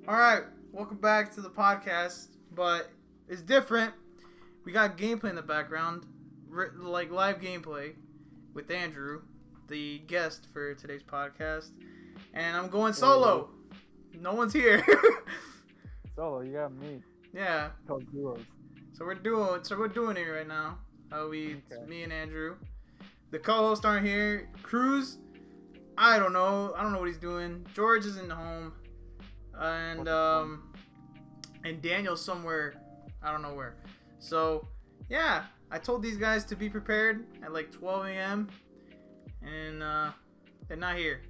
Alright, welcome back to the podcast, but it's different. We got gameplay in the background, like live gameplay with Andrew, the guest for today's podcast, and I'm going solo. No one's here. Solo, you got me. Yeah. Called duos. So we're doing it right now. Okay. Me and Andrew. The co-hosts aren't here. Cruz, I don't know what he's doing. George isn't home. And Daniel's somewhere, I don't know where. So, yeah, I told these guys to be prepared at like 12 a.m. and they're not here.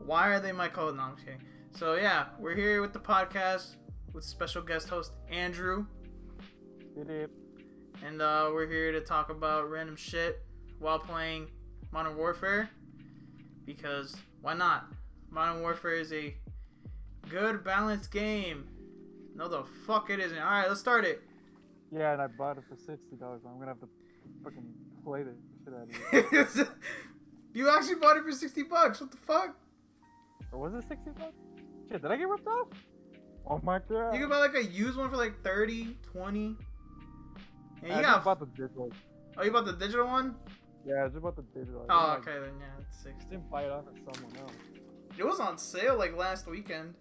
Why are they my co-host? No, I'm just kidding. So, yeah, we're here with the podcast with special guest host Andrew. And we're here to talk about random shit while playing Modern Warfare. Because, why not? Modern Warfare is a good, balanced game. No, the fuck it isn't. Alright, let's start it. Yeah, and I bought it for $60. I'm gonna have to fucking play the shit out of it. You actually bought it for $60? What the fuck? Or was it $60? Shit, did I get ripped off? Oh my god. You can buy like a used one for like 30, 20. And I just bought the digital. Oh, you bought the digital one? Yeah, I just bought the digital. Oh, okay, then yeah, it's I 60. didn't buy it off of someone else. It was on sale like last weekend.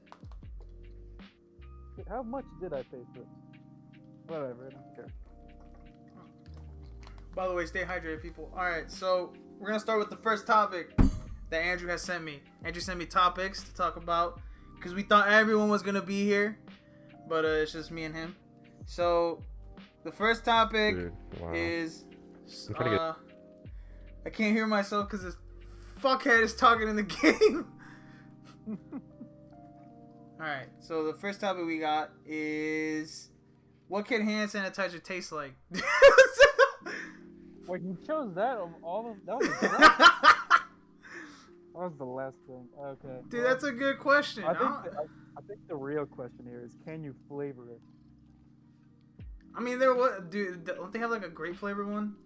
How much did I pay for it? Whatever, I don't care. By the way, stay hydrated, people. Alright, so we're going to start with the first topic that Andrew has sent me. Andrew sent me topics to talk about because we thought everyone was going to be here, but it's just me and him. So, the first topic is... I can't hear myself because this fuckhead is talking in the game. Alright, so the first topic we got is... What can hand sanitizer taste like? Wait, you chose that of all of that was that was the last thing. Okay. Dude, that's a good question. I think the real question here is, can you flavor it? I mean, dude, don't they have like a grape flavor one?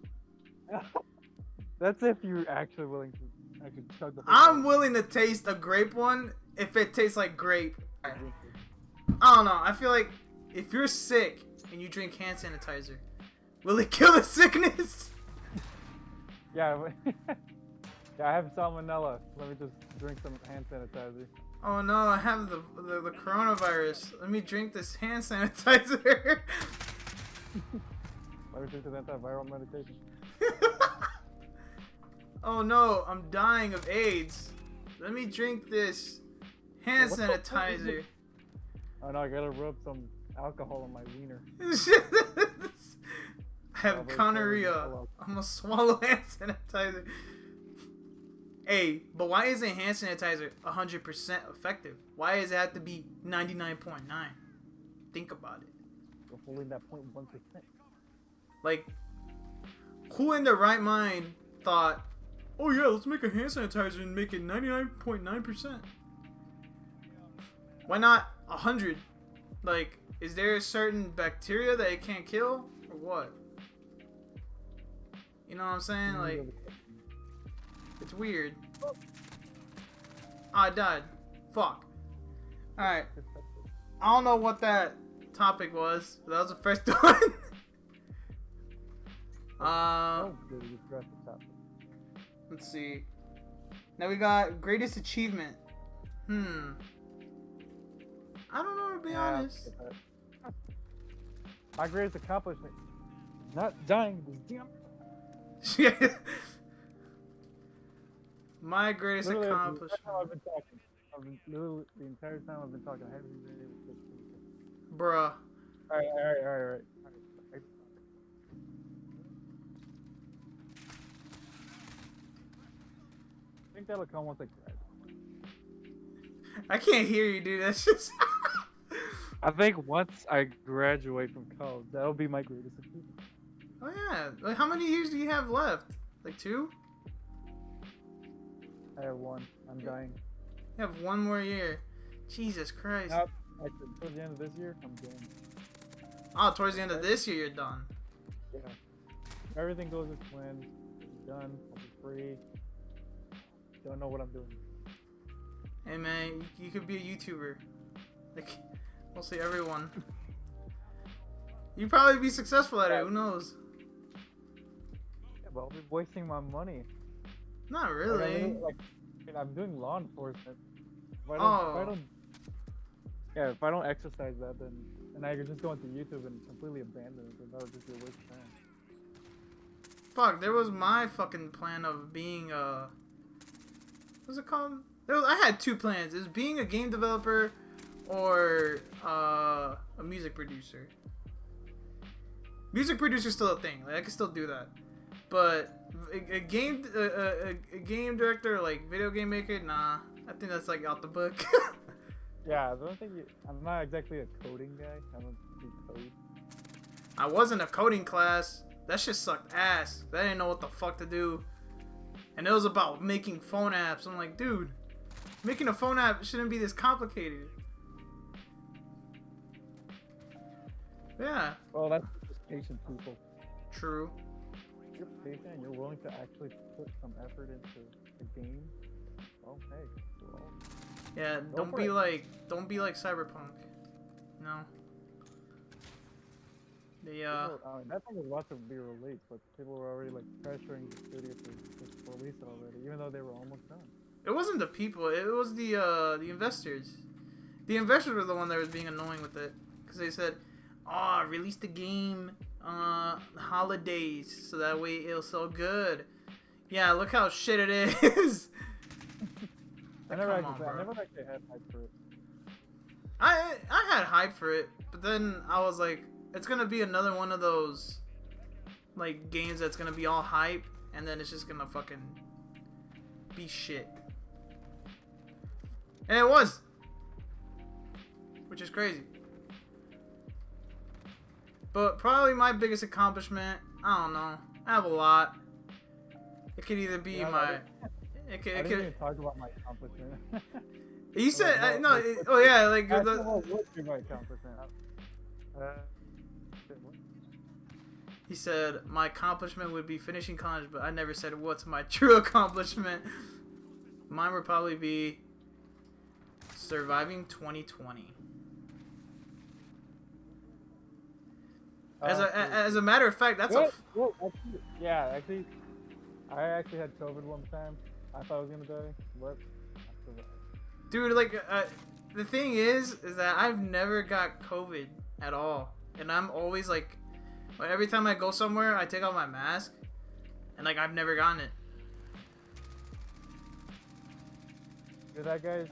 That's if you're actually willing to actually chug the. I'm willing to taste a grape one if it tastes like grape. I don't know. I feel like if you're sick and you drink hand sanitizer, will it kill the sickness? Yeah. Yeah, I have salmonella. Let me just drink some hand sanitizer. Oh no, I have the coronavirus. Let me drink this hand sanitizer. Let me drink this antiviral medication. Oh no, I'm dying of AIDS. Let me drink this hand sanitizer. Oh no, I gotta rub some alcohol on my wiener. I have gonorrhea. I'm gonna swallow hand sanitizer. Hey, but why isn't hand sanitizer 100% effective? Why does it have to be 99.9? Think about it. You're holding that 0.1%. Like, who in their right mind thought, oh yeah, let's make a hand sanitizer and make it 99.9%? Why not 100? Like, is there a certain bacteria that it can't kill? Or what? You know what I'm saying? Like, it's weird. Oh, I died. Fuck. Alright. I don't know what that topic was. That was the first one. Let's see. Now we got greatest achievement. I don't know, to be honest. My greatest accomplishment is not dying this damn. My greatest accomplishment. I've been talking. Literally the entire time I've been talking. I haven't been able to. Bruh. Alright. I think that'll come once I graduate. I can't hear you, dude. That's just. I think once I graduate from college, that'll be my greatest achievement. Oh yeah. Like, how many years do you have left? Like 2? I have 1. I'm dying. You have 1 more year. Jesus Christ. Nope. Actually, towards the end of this year, I'm done. Oh, towards the end of this year, you're done. Yeah. If everything goes as planned, I'm done. I'll be free. Don't know what I'm doing. Hey man, you could be a YouTuber. Like, mostly everyone. You'd probably be successful at it. Who knows? Yeah, but I'll be wasting my money. Not Like, really. I'm doing law enforcement. If I Oh. don't, yeah, if I don't exercise that, then and I could just go into YouTube and completely abandon it, then that would just be a waste of time. Fuck, there was my fucking plan of being what's it called? I had two plans. It was being a game developer or a music producer. Music producer's still a thing. Like, I can still do that. But a game director, like video game maker, nah. I think that's like out the book. Yeah, I don't think I'm not exactly a coding guy. I don't do code. I was in a coding class. That shit sucked ass. I didn't know what the fuck to do. And it was about making phone apps. I'm like, dude, making a phone app shouldn't be this complicated. Yeah. Well, that's just patient people. True. If you're patient and you're willing to actually put some effort into the game, well, hey, well, Yeah, don't be like Cyberpunk. No. people, I mean, that thing was about to be released, but people were already like pressuring the studio to just release it already, even though they were almost done. It wasn't the people. It was the investors. The investors were the one that was being annoying with it, because they said, "Oh, release the game holidays, so that way it'll sell good." Yeah, look how shit it is. I never actually had hype for it. I had hype for it, but then I was like, it's gonna be another one of those like games that's gonna be all hype, and then it's just gonna fucking be shit. And it was, which is crazy. But probably my biggest accomplishment, I don't know. I have a lot. It could either be my. I didn't even talk about my accomplishment. You said no. Oh yeah, like what would be my accomplishment? He said my accomplishment would be finishing college, but I never said what's my true accomplishment. Mine would probably be surviving 2020. As a matter of fact, that's actually, I actually had COVID one time. I thought I was gonna die, but I survived. Dude, like, the thing is that I've never got COVID at all, and I'm always like, every time I go somewhere, I take off my mask, and like I've never gotten it. Hear that, guys?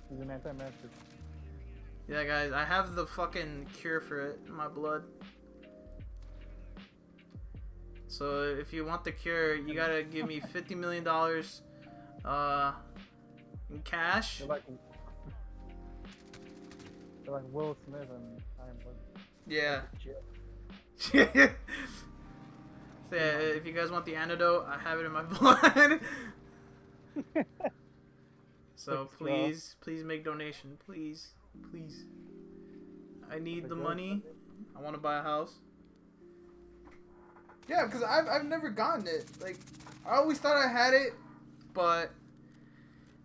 He's an anti-masker. Yeah, guys, I have the fucking cure for it in my blood. So if you want the cure, you gotta give me $50 million in cash. They're like Will Smith and Iron Blood. Yeah. So yeah, if you guys want the antidote, I have it in my blood. So please make donation, please. I need the money. I want to buy a house. Yeah, because I've never gotten it. Like, I always thought I had it, but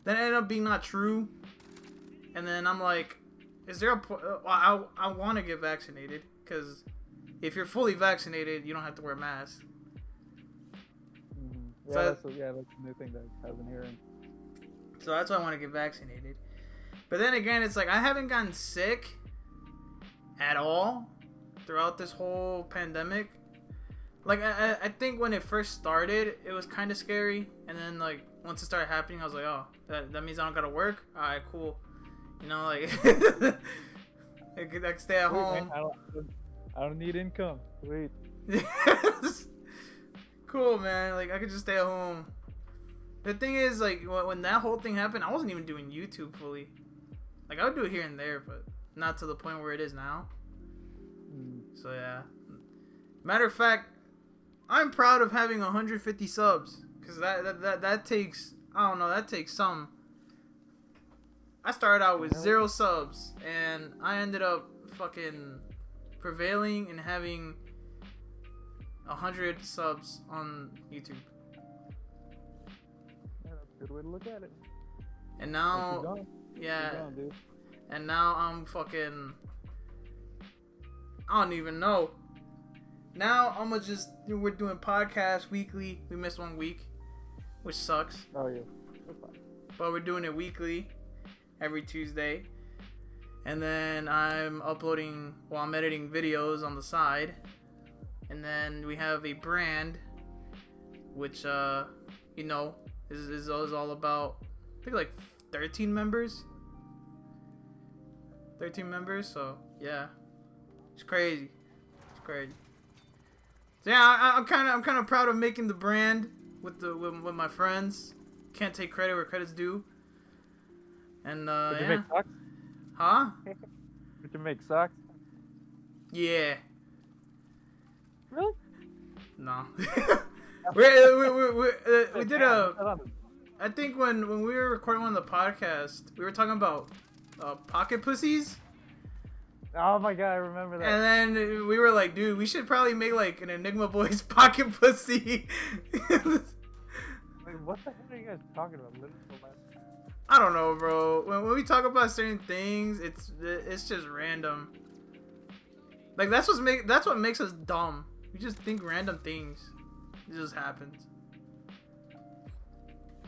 then it ended up being not true. And then I'm like, is there a I want to get vaccinated, because if you're fully vaccinated, you don't have to wear a mask. Mm-hmm. Yeah, that's a new thing that I've been hearing. So that's why I want to get vaccinated. But then again, it's like I haven't gotten sick at all throughout this whole pandemic. Like, I think when it first started, it was kind of scary. And then, like, once it started happening, I was like, oh, that means I don't gotta work? Alright, cool. You know, like, I can stay at home. Man, I don't need income. Wait. Cool, man. Like, I could just stay at home. The thing is, like, when that whole thing happened, I wasn't even doing YouTube fully. Like, I would do it here and there, but not to the point where it is now. So, yeah. Matter of fact, I'm proud of having 150 subs, because that takes, I don't know, that takes some. I started out with 0 subs, and I ended up fucking prevailing and having 100 subs on YouTube. Yeah, that's a good way to look at it. And now, yeah, and now I'm fucking. I don't even know. Now I'm gonna just. We're doing podcasts weekly. We missed 1 week, which sucks. Oh yeah. But we're doing it weekly, every Tuesday. And then I'm uploading, I'm editing videos on the side. And then we have a brand, which, you know, is all about, I think, like 13 members. 13 members, so, yeah. It's crazy. It's crazy. So, yeah, I'm kind of proud of making the brand with my friends. Can't take credit where credit's due. And, Did you yeah. make socks? Huh? Did you make socks? Yeah. Really? No. we did a. I think when we were recording one of the podcasts, we were talking about pocket pussies. Oh my god, I remember that. And then we were like, dude, we should probably make like an Enigma Boys pocket pussy. Wait, what the hell are you guys talking about? I don't know, bro. When we talk about certain things, it's just random. Like that's what makes us dumb. We just think random things. It just happens.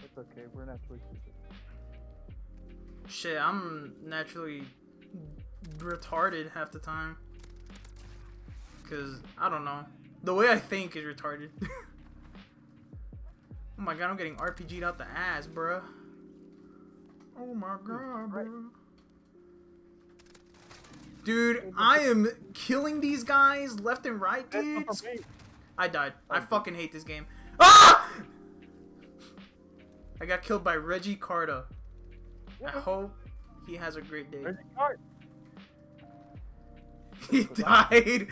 It's okay. We're naturally stupid. Shit, I'm naturally retarded half the time. Cause I don't know. The way I think is retarded. Oh my god, I'm getting RPG'd out the ass, bruh. Oh my god, bro. Dude, I am killing these guys left and right, dude. I died. I fucking hate this game. Ah! I got killed by Reggie Carter. I hope he has a great day. Reggie Carter. He died.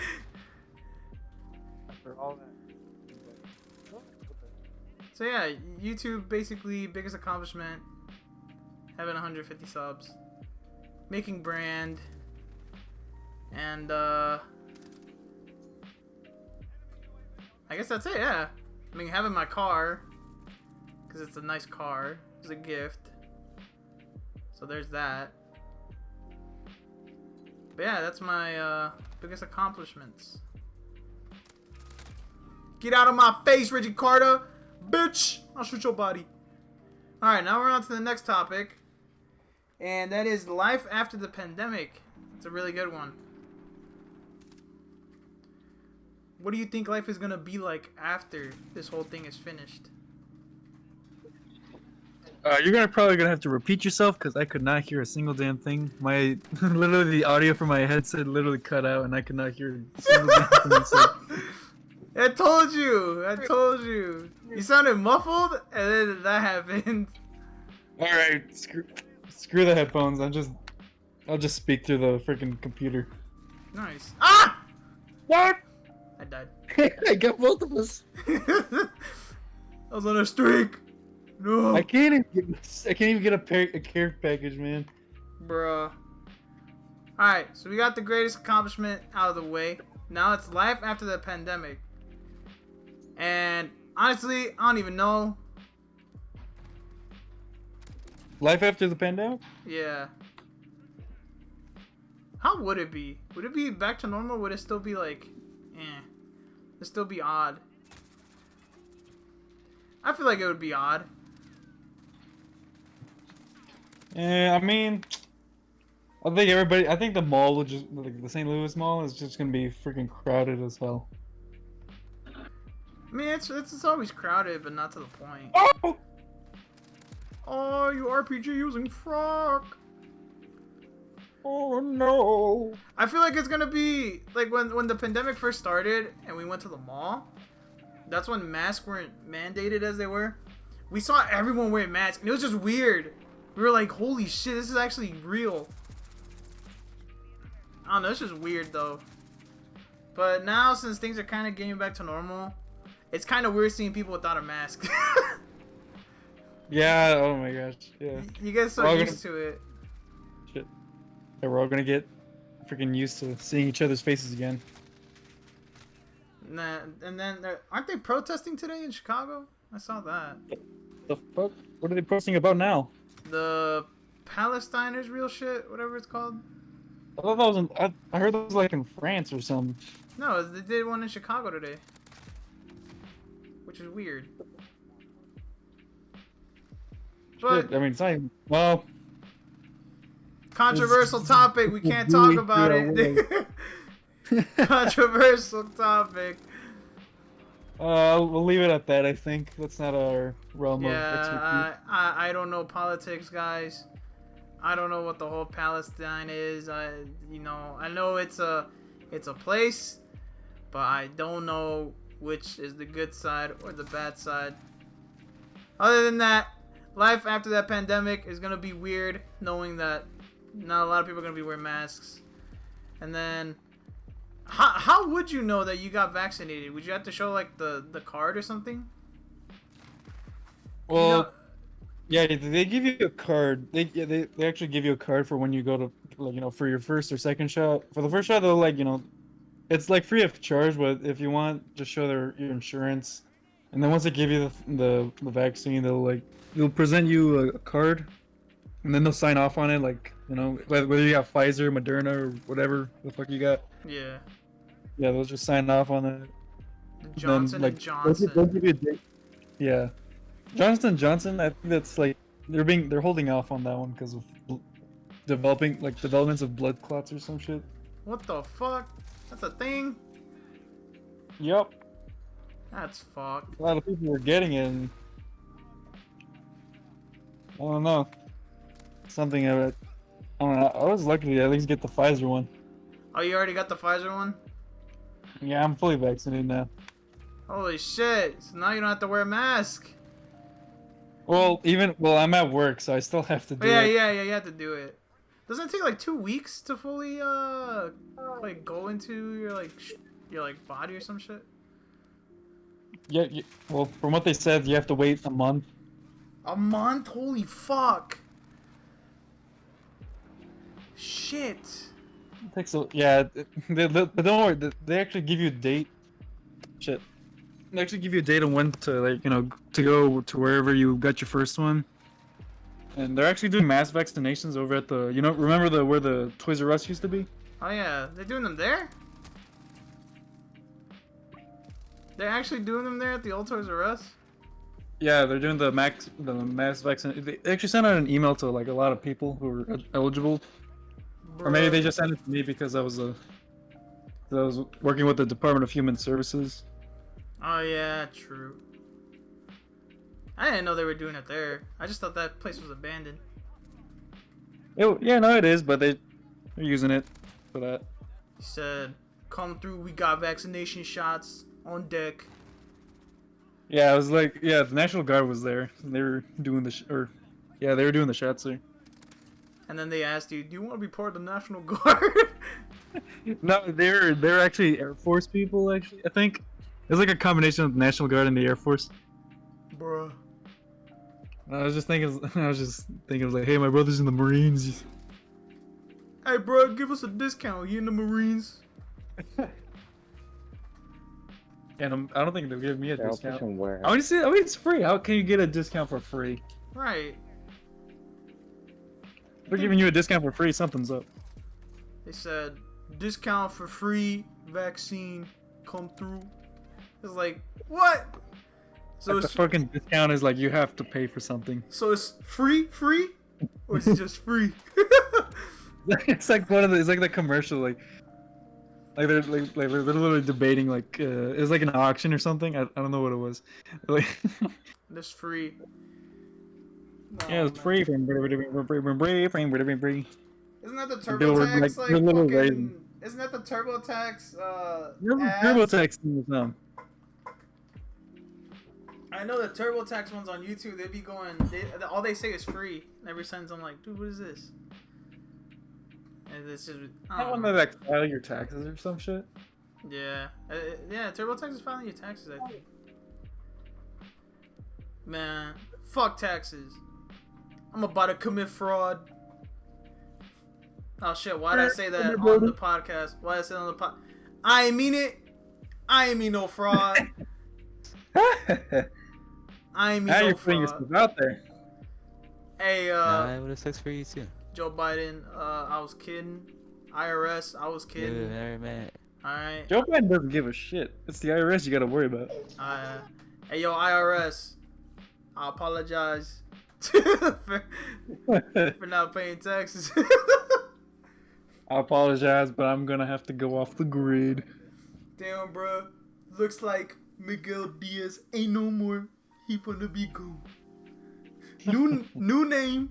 After all that. So yeah, YouTube basically biggest accomplishment. Having 150 subs, making brand, and I guess that's it. Yeah, I mean having my car, because it's a nice car. It's a gift. So there's that. But yeah, that's my biggest accomplishments. Get out of my face, Reggie Carter, bitch! I'll shoot your body. All right, now we're on to the next topic. And that is life after the pandemic. It's a really good one. What do you think life is going to be like after this whole thing is finished? You're probably gonna have to repeat yourself because I could not hear a single damn thing. My literally the audio from my headset literally cut out and I could not hear a single damn thing you said. I told you. I told you. You sounded muffled and then that happened. All right, screw the headphones. I'll just speak through the freaking computer. Nice. Ah! What? I died. I got both of us. I was on a streak. No. I can't even get a care package, man. Bruh. Alright, so we got the greatest accomplishment out of the way. Now it's life after the pandemic. And honestly, I don't even know. Life after the pandemic? Yeah. How would it be? Would it be back to normal? Would it still be like, it'd still be odd? I feel like it would be odd. Yeah, I mean, I think the mall will just, like the St. Louis Mall is just gonna be freaking crowded as hell. I mean, it's always crowded, but not to the point. Oh! Oh, you RPG using frock. Oh no! I feel like it's gonna be like when the pandemic first started and we went to the mall. That's when masks weren't mandated as they were. We saw everyone wearing masks, and it was just weird. We were like, "Holy shit, this is actually real." I don't know, it's just weird though. But now, since things are kind of getting back to normal, it's kind of weird seeing people without a mask. Yeah. Oh my gosh. Yeah. You get so used to it. Shit. Yeah, we're all gonna get freaking used to seeing each other's faces again. Nah, and then aren't they protesting today in Chicago? I saw that. The fuck? What are they posting about now? The Palestine is real shit, whatever it's called. I thought that was I heard that was like in France or something. No, they did one in Chicago today, which is weird. But Shit, I mean, it's not even, well, controversial topic. We can't talk about it. Controversial topic. we'll leave it at that. I think that's not our realm of expertise. Yeah, I don't know politics, guys. I don't know what the whole Palestine is. I know it's a place, but I don't know which is the good side or the bad side. Other than that, life after that pandemic is gonna be weird, knowing that not a lot of people are gonna be wearing masks. And then, how would you know that you got vaccinated? Would you have to show like the card or something? Well, You know- yeah, they give you a card. They actually give you a card for when you go to, like, for your first or second shot. For the first shot, they'll it's like free of charge, but if you want, just show your insurance. And then once they give you the vaccine, they'll present you a card, and then they'll sign off on it, whether you got Pfizer, Moderna, or whatever the fuck you got. Yeah. Yeah, they'll just sign off on it. Johnson and Johnson. They'll give you a date. Yeah, Johnson. I think that's they're holding off on that one because of developments of blood clots or some shit. What the fuck? That's a thing? Yep. That's fucked. A lot of people were getting it. And I don't know. Something of it. I don't know. I was lucky to at least get the Pfizer one. Oh, you already got the Pfizer one? Yeah, I'm fully vaccinated now. Holy shit. So now you don't have to wear a mask. Well, I'm at work, so I still have to do Yeah, it. you have to do it. Doesn't it take like 2 weeks to fully go into your body or some shit? Yeah, well, from what they said, you have to wait a month. A month? Holy fuck. Shit. It takes but don't worry, they actually give you a date. Shit. They actually give you a date on when to to go to wherever you got your first one. And they're actually doing mass vaccinations over at the remember where the Toys R Us used to be? Oh yeah, they're doing them there? They're actually doing them there at the old Toys R Us? Yeah, they're doing the mass vaccine. They actually sent out an email to a lot of people who were eligible. Or maybe they just sent it to me because I was working with the Department of Human Services. Oh yeah, true. I didn't know they were doing it there. I just thought that place was abandoned. Yeah, no, it is, but they're using it for that. He said, "Come through. We got vaccination shots on deck." Yeah, it was the National Guard was there. And they were doing they were doing the shots there. And then they asked you, "Do you want to be part of the National Guard?" No, they're actually Air Force people. Actually, I think it's like a combination of the National Guard and the Air Force. Bruh. I was just thinking, like, hey, my brother's in the Marines. Hey, bro, give us a discount. You in the Marines? And I don't think they'll give me a Yeah, I'll discount. push 'em where. I mean, it's free. How can you get a discount for free? Right. They're giving you a discount for free. Something's up. They said, discount for free vaccine. Come through. It's like, what? So Like, the it's, fucking discount is like you have to pay for something. so it's free? Or is it just free? It's like it's like the commercial, they're literally debating it was like an auction or something. I don't know what it was. Like, This free. No, yeah, it's man. free. Isn't that the They were, TurboTax like, they're little fucking? raisins. Isn't that the TurboTax ads? TurboTax thing is I know the TurboTax ones on YouTube. They be going. All they say is free. Every sentence I'm like, dude, what is this? And it's just. I Not don't one know. that file your taxes or some shit. Yeah, TurboTax is filing your taxes. I think. Man, fuck taxes. I'm about to commit fraud. Oh shit! Why did I say that on the podcast? Why did I say that on the pod? I ain't mean it. I ain't mean no fraud. I ain't mean Now no you're putting fraud. yourself out there. Hey, Nah, it would have sucks for you too. Joe Biden, I was kidding. IRS, I was Yeah, kidding. very mad. Alright. Joe Biden doesn't give a shit. It's the IRS you gotta worry about. Hey, yo, IRS, I apologize for not paying taxes. I apologize, but I'm gonna have to go off the grid. Damn, bro. Looks like Miguel Diaz ain't no more. He finna be gone. New name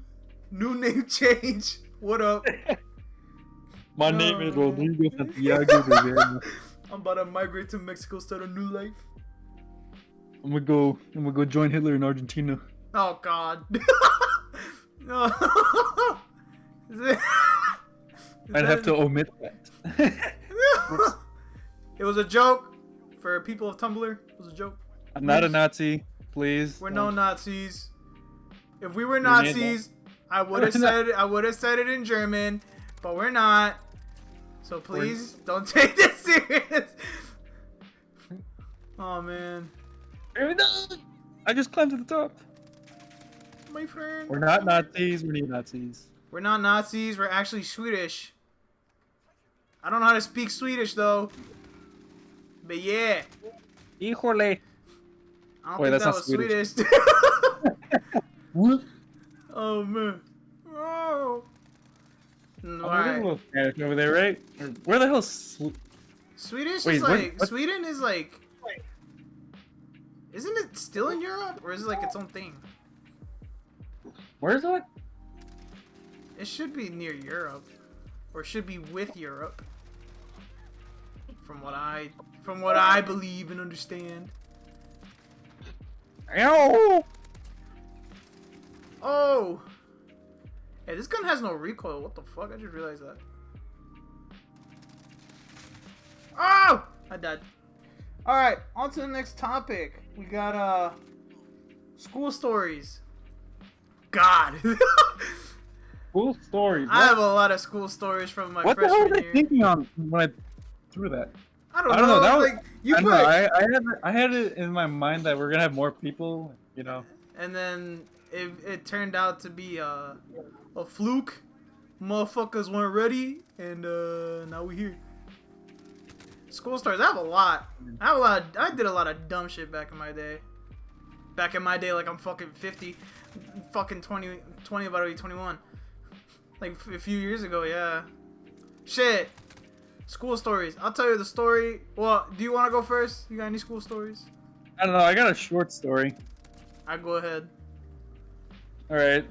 change. What up? My name is Rodrigo Santiago Rivera. I'm about to migrate to Mexico, start a new life. I'm gonna go join Hitler in Argentina. Oh God. No. I'd have to omit that. It was a joke for people of Tumblr. It was a joke. I'm not a Nazi, please. We're no Nazis. If we were You're not- Nazis, I would have said it in German, but we're not. So please don't take this serious. Oh man, I just climbed to the top. my friend. We're not Nazis. We're neo-Nazis. We're not Nazis. We're actually Swedish. I don't know how to speak Swedish though. But yeah, Híjole. I don't Wait, think that's that not was Swedish. Swedish. Oh man. Oh. Alright. Over there, right? Where the hell? Swedish Wait, is what- like what- Sweden is like. Isn't it still in Europe, or is it like its own thing? Where's it? It should be near Europe, or should be with Europe. From what I believe and understand. Ow! Oh. Hey, this gun has no recoil. What the fuck? I just realized that. Oh! I died. Alright, on to the next topic. We got, school stories. God. Cool story. I have a lot of school stories from my What the hell freshman were they year. thinking on when I threw that? I don't I don't know, know. that was- Like, you I put, don't know. I had it in my mind that we're gonna have more people. You know. and then it turned out to be a fluke. Motherfuckers weren't ready, and now we here. School stories. I have a lot. I did a lot of dumb shit back in my day. Back in my day, like I'm fucking 50, fucking 20 about to be 21. Like a few years ago, yeah. Shit. School stories. I'll tell you the story. Well, do you want to go first? You got any school stories? I don't know. I got a short story. I go ahead. All right.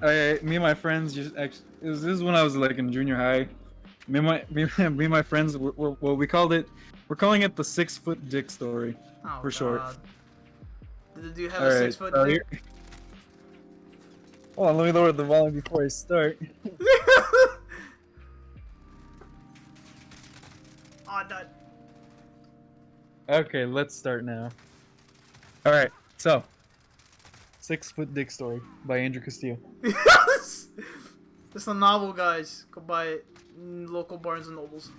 Me and my friends just actually. This is when I was like in junior high. Me and my friends. Well, we called it. We're calling it the 6-foot dick story. Oh, For short. God. Did the dude have All a right, 6 foot so dick? here- Hold on. Let me lower the volume before I start. Oh, I died. Okay, let's start now. All right. So, 6-foot dick story by Andrew Castillo. Yes! It's a novel, guys. Go buy it in local Barnes and Nobles.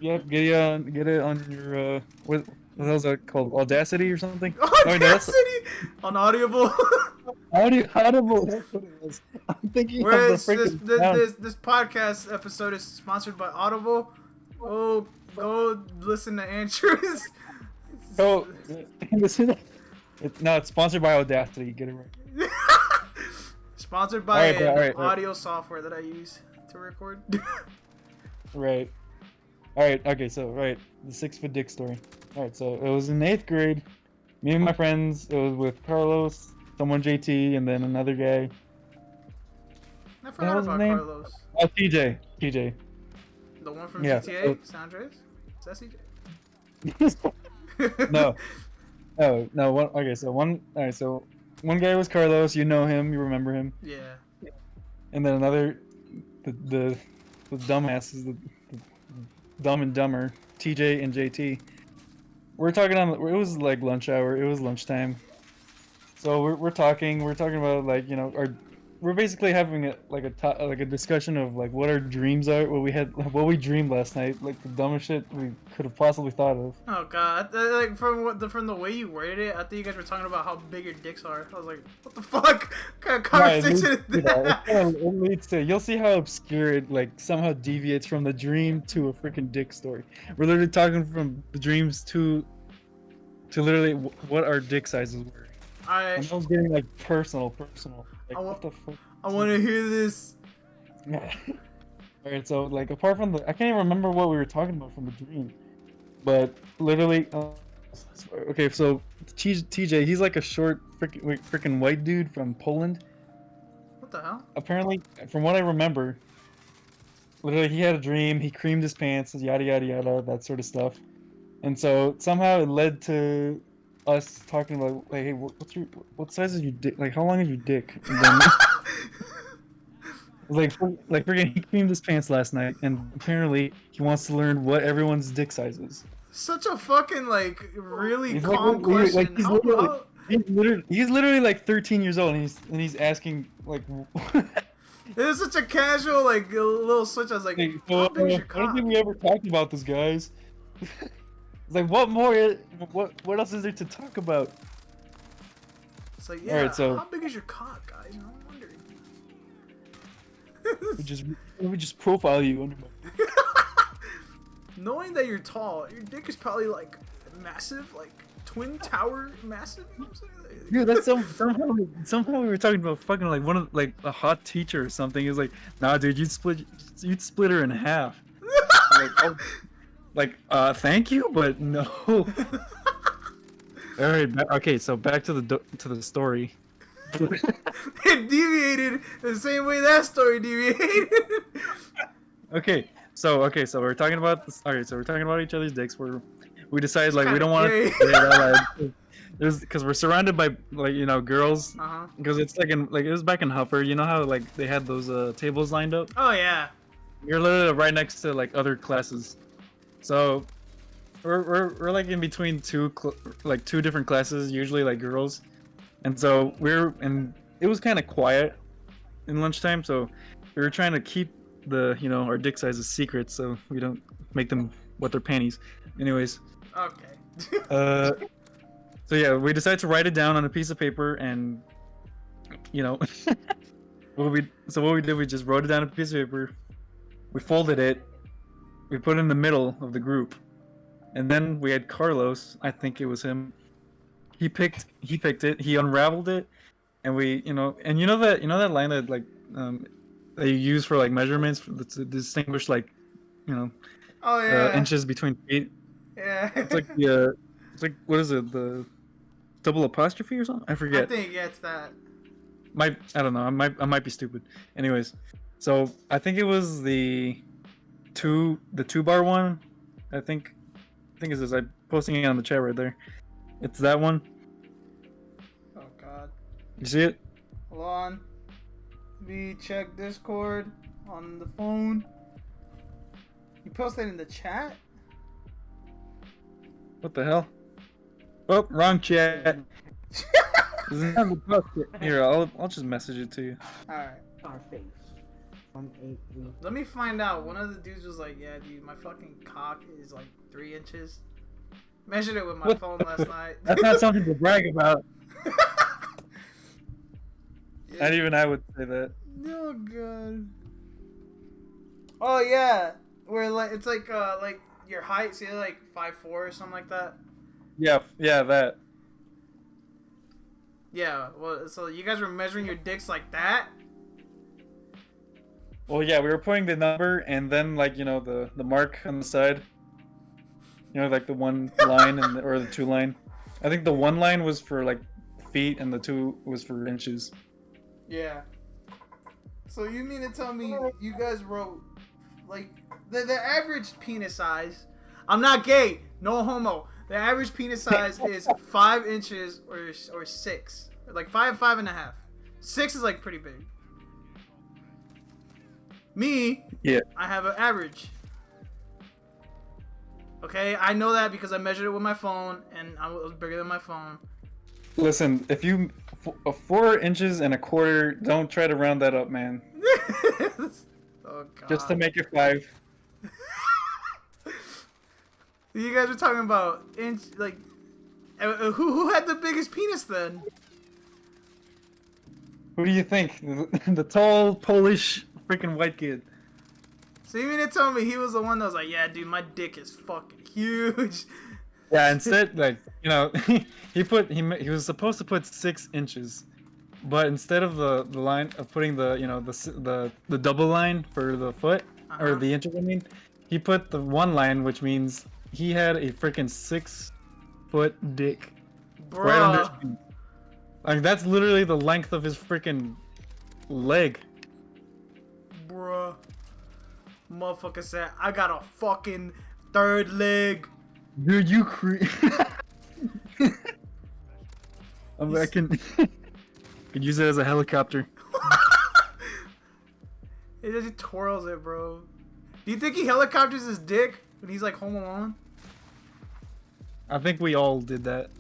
Yep. Get it on your what the hell's that called? Audacity or something? No, that's- Audacity on Audible. Audible. That's what it was. I'm thinking Where of is the this, freaking sound. this podcast episode is sponsored by Audible. Oh, go listen to Andrews. Oh, listen. No, it's sponsored by Audacity. Get it right. Sponsored by Alright. audio software that I use to record. Right. All right. Okay. So right, the 6-foot dick story. All right. So it was in 8th grade. Me and my friends. It was with Carlos, someone JT, and then another guy. I forgot was his about name? Carlos. Oh, TJ. TJ. The one from Yeah, GTA, San Andreas? Is that CJ? No. Oh no. One. Okay. So one. All right. So one guy was Carlos. You know him. You remember him. Yeah. And then another, the dumbass is the Dumb and Dumber, TJ and JT. We're talking on. It was like lunch hour. It was lunchtime. So we're talking. We're talking about like we're basically having a discussion of like what our dreams are, what we dreamed last night, like the dumbest shit we could have possibly thought of. Oh god, like from the way you worded it, I thought you guys were talking about how big your dicks are. I was like, what the fuck? What kind of conversation is that? It leads to, you'll see how obscure it like somehow deviates from the dream to a freaking dick story. We're literally talking from the dreams to literally what our dick sizes were. And I was getting like personal. Like, what the fuck? I want to hear this. Alright, so like apart from I can't even remember what we were talking about from the dream, but literally, okay, so TJ, he's like a short freaking white dude from Poland. What the hell? Apparently, from what I remember, literally he had a dream. He creamed his pants, yada yada yada, that sort of stuff, and so somehow it led to us talking about, like, hey, what size is your dick? Like, how long is your dick? And then, like freaking, he creamed his pants last night, and apparently he wants to learn what everyone's dick size is. Such a fucking like really He's calm like, question. He's literally like 13 years old, and he's asking like. It was such a casual like little switch. I was like, Hey, how big is your I cock? don't think we ever talked about this, guys. It's like, what more? What else is there to talk about? It's like, yeah, Alright, so how big is your cock, guys? I'm wondering. we just profile you under my. Knowing that you're tall, your dick is probably like massive, like twin tower massive. You know what I'm saying? Dude, that's somehow we were talking about fucking like one of like a hot teacher or something. He was like, nah, dude, you'd split her in half. I'm like, oh, like, thank you, but no. All right, okay, so back to the story. It deviated the same way that story deviated. Okay, so we're talking about this. All right, so we're talking about each other's dicks. We decided like we don't want to. Because we're surrounded by like, you know, girls. Because it's like it was back in Huffer. You know how like they had those tables lined up. Oh yeah. You're literally right next to like other classes. So we're like in between two different classes, usually like girls, and so it was kind of quiet in lunchtime, so we were trying to keep our dick sizes secret so we don't make them wet their panties. Anyways. Okay. So yeah, we decided to write it down on a piece of paper, and what we did, we just wrote it down on a piece of paper, we folded it, we put it in the middle of the group, and then we had Carlos, I think it was him. He picked it, he unraveled it, and we, and you know that line that like that you use for like measurements to distinguish like, oh yeah, inches between feet. Yeah. It's like what is it, the double apostrophe or something? I forget. I think it's that. I don't know. I might be stupid. Anyways, so I think it was the two bar one. I think it's this. I'm posting it on the chat right there. It's that one. Oh god. You see it? Hold on. We check Discord on the phone. You posted in the chat? What the hell? Oh, wrong chat. Here, I'll just message it to you. Alright. Our face. 183. Let me find out. One of the dudes was like, yeah, dude, my fucking cock is like 3 inches. Measured it with my phone last night. That's not something to brag about. Yeah. Not even I would say that. Oh god. Oh yeah. Where like it's like your height, say like 5'4" or something like that. Yeah, that. Yeah, well, so you guys were measuring your dicks like that? Well, yeah, we were putting the number and then like, the mark on the side. Like the one line or the 2 line. I think the 1 line was for like feet and the 2 was for inches. Yeah. So you mean to tell me you guys wrote like the average penis size? I'm not gay, no homo. The average penis size is 5 inches or 6, like 5.5. 6 is like pretty big. Me, yeah, I have an average. Okay, I know that because I measured it with my phone and I was bigger than my phone. Listen, if you 4 inches and a quarter. Don't try to round that up, man. Oh god. Just to make it 5. You guys were talking about who had the biggest penis then? Who do you think? The tall Polish freaking white kid. So you mean to tell me he was the one that was like, yeah, dude, my dick is fucking huge. Yeah, instead, like, you know, he was supposed to put 6 inches, but instead of the line of putting the, you know, the double line for the foot or the inches, I mean, he put the one line, which means he had a freaking 6-foot dick right under his Bruh. feet. Like, that's literally the length of his freaking leg. Bruh. Motherfucker said, I got a fucking third leg. Dude, you I can could use it as a helicopter. He just twirls it, bro. Do you think he helicopters his dick when he's like home alone? I think we all did that.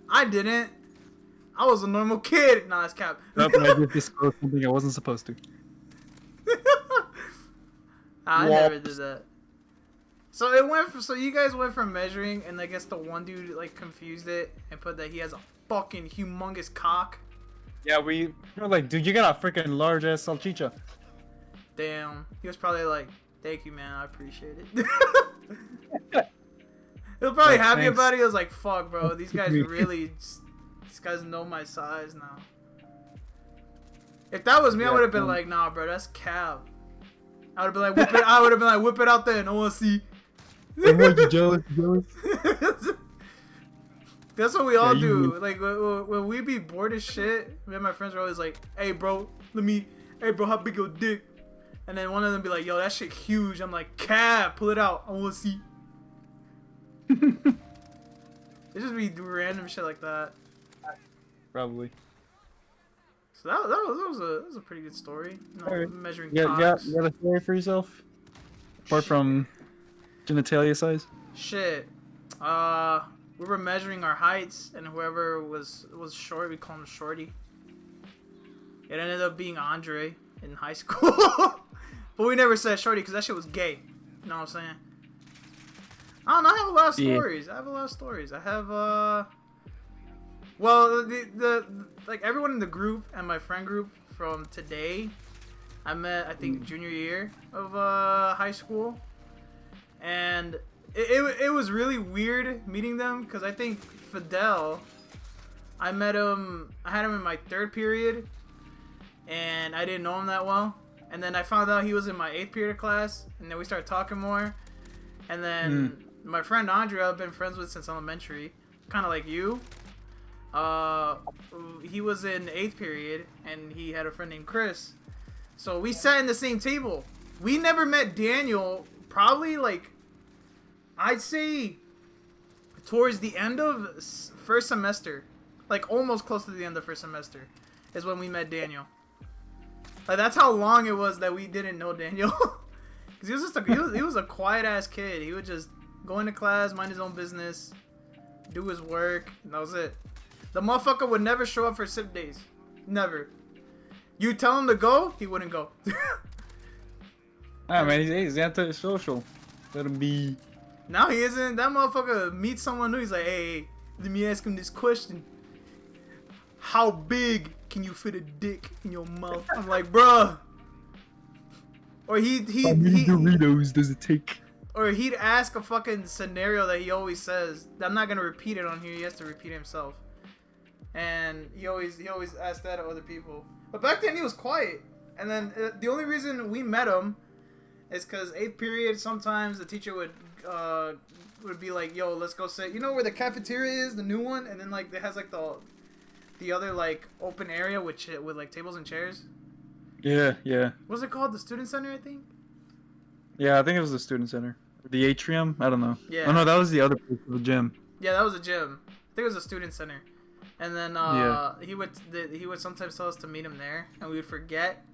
I didn't. I was a normal kid. Nah, it's cap. Nope, I did disclose something I wasn't supposed to. I never did that. So it went. So you guys went from measuring, and I guess the one dude like confused it and put that he has a fucking humongous cock. Yeah, we were like, dude, you got a freaking large ass salchicha. Damn. He was probably like, "Thank you, man. I appreciate it." He was probably happy Thanks. about it. He was like, "Fuck, bro. These guys really. These guys know my size now." If that was me, I would have been like, "Nah, bro. That's cap." I would have been like, "Whip it." I would have been like, "Whip it out there. I want to see." I'm like, you jealous? That's what we all Yeah, do. Like when we be bored as shit, me and my friends are always like, "Hey bro, hey bro, how big your dick?" And then one of them be like, "Yo, that shit huge." I'm like, "Cap, pull it out. I want to see." It just be random shit like that. Probably. So that was a pretty good story. You know, Alright. measuring You got cocks. a story for yourself? Apart from genitalia size? Shit. We were measuring our heights, and whoever was short, we call him Shorty. It ended up being Andre in high school, but we never said Shorty because that shit was gay. You know what I'm saying? I don't know. I have a lot of stories. I have well, the like everyone in the group and my friend group from today, I met I think junior year of high school, and it was really weird meeting them because I think Fidel, I had him in my 3rd period, and I didn't know him that well, and then I found out he was in my 8th period of class, and then we started talking more, and then my friend Andrea I've been friends with since elementary, kind of like you. He was in 8th period, and he had a friend named Chris. So we sat in the same table. We never met Daniel, probably like, I'd say towards the end of 1st semester. Like almost close to the end of 1st semester is when we met Daniel. Like that's how long it was that we didn't know Daniel. Cause he was just he was a quiet ass kid. He would just go into class, mind his own business, do his work, and that was it. The motherfucker would never show up for sip days. Never. You tell him to go, he wouldn't go. Ah, man, he's anti-social. Let him be. Now he isn't. That motherfucker meets someone new. He's like, hey, let me ask him this question. How big can you fit a dick in your mouth? I'm like, bruh. Or How many Doritos does it take? Or he'd ask a fucking scenario that he always says. I'm not gonna repeat it on here. He has to repeat it himself. And he always asked that of other people. But back then he was quiet. And then the only reason we met him is because 8th period. Sometimes the teacher would be like, "Yo, let's go sit. You know where the cafeteria is, the new one, and then like it has like the other like open area with like tables and chairs. Yeah. What's it called? The student center, I think. Yeah, I think it was the student center. The atrium? I don't know. Yeah. Oh no, that was the other place, the gym. Yeah, that was a gym. I think it was a student center. And then he would sometimes tell us to meet him there, and we would forget,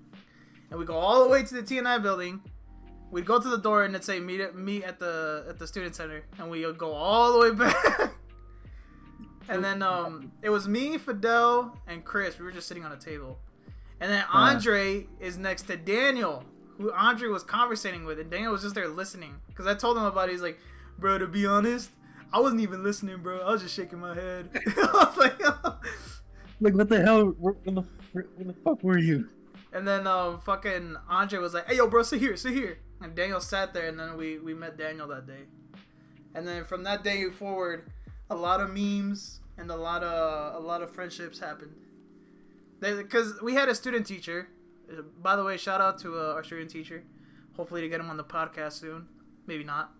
and we go all the way to the T&I building. We'd go to the door and it'd say meet at the student center, and we would go all the way back. And then it was me, Fidel, and Chris. We were just sitting on a table. And then Andre is next to Daniel, who Andre was conversating with, and Daniel was just there listening. Because I told him about it. He's like, bro, to be honest, I wasn't even listening, bro. I was just shaking my head. I was like, Like, what the hell? Where the fuck were you? and then fucking Andre was like, hey, yo, bro, sit here, sit here. And Daniel sat there, and then we met Daniel that day. And then from that day forward, a lot of memes and a lot of friendships happened. Because we had a student teacher. By the way, shout out to our student teacher. Hopefully to get him on the podcast soon. Maybe not.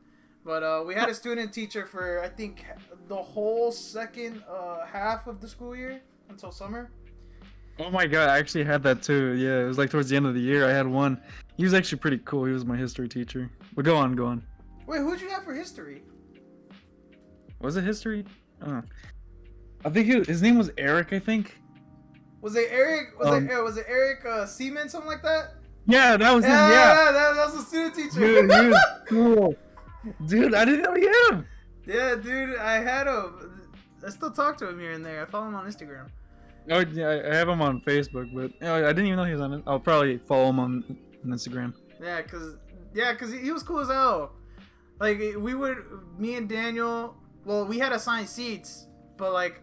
But we had a student teacher for, I think, the whole second half of the school year until summer. Oh my god, I actually had that too. Yeah, it was like towards the end of the year. I had one. He was actually pretty cool. He was my history teacher. But go on, go on. Wait, who'd you have for history? Was it history? I think his name was Eric. I think. Was it Eric? Was it Eric Seaman, something like that? Yeah, that was him. Yeah. Yeah, that was a student teacher. Dude, he was cool. Dude, I didn't know you had him. Yeah, dude, I had him. I still talk to him here and there. I follow him on Instagram. Oh yeah, I have him on Facebook, but I didn't even know he was on it. I'll probably follow him on Instagram. Yeah, cause he was cool as hell. Like me and Daniel. Well, we had assigned seats, but like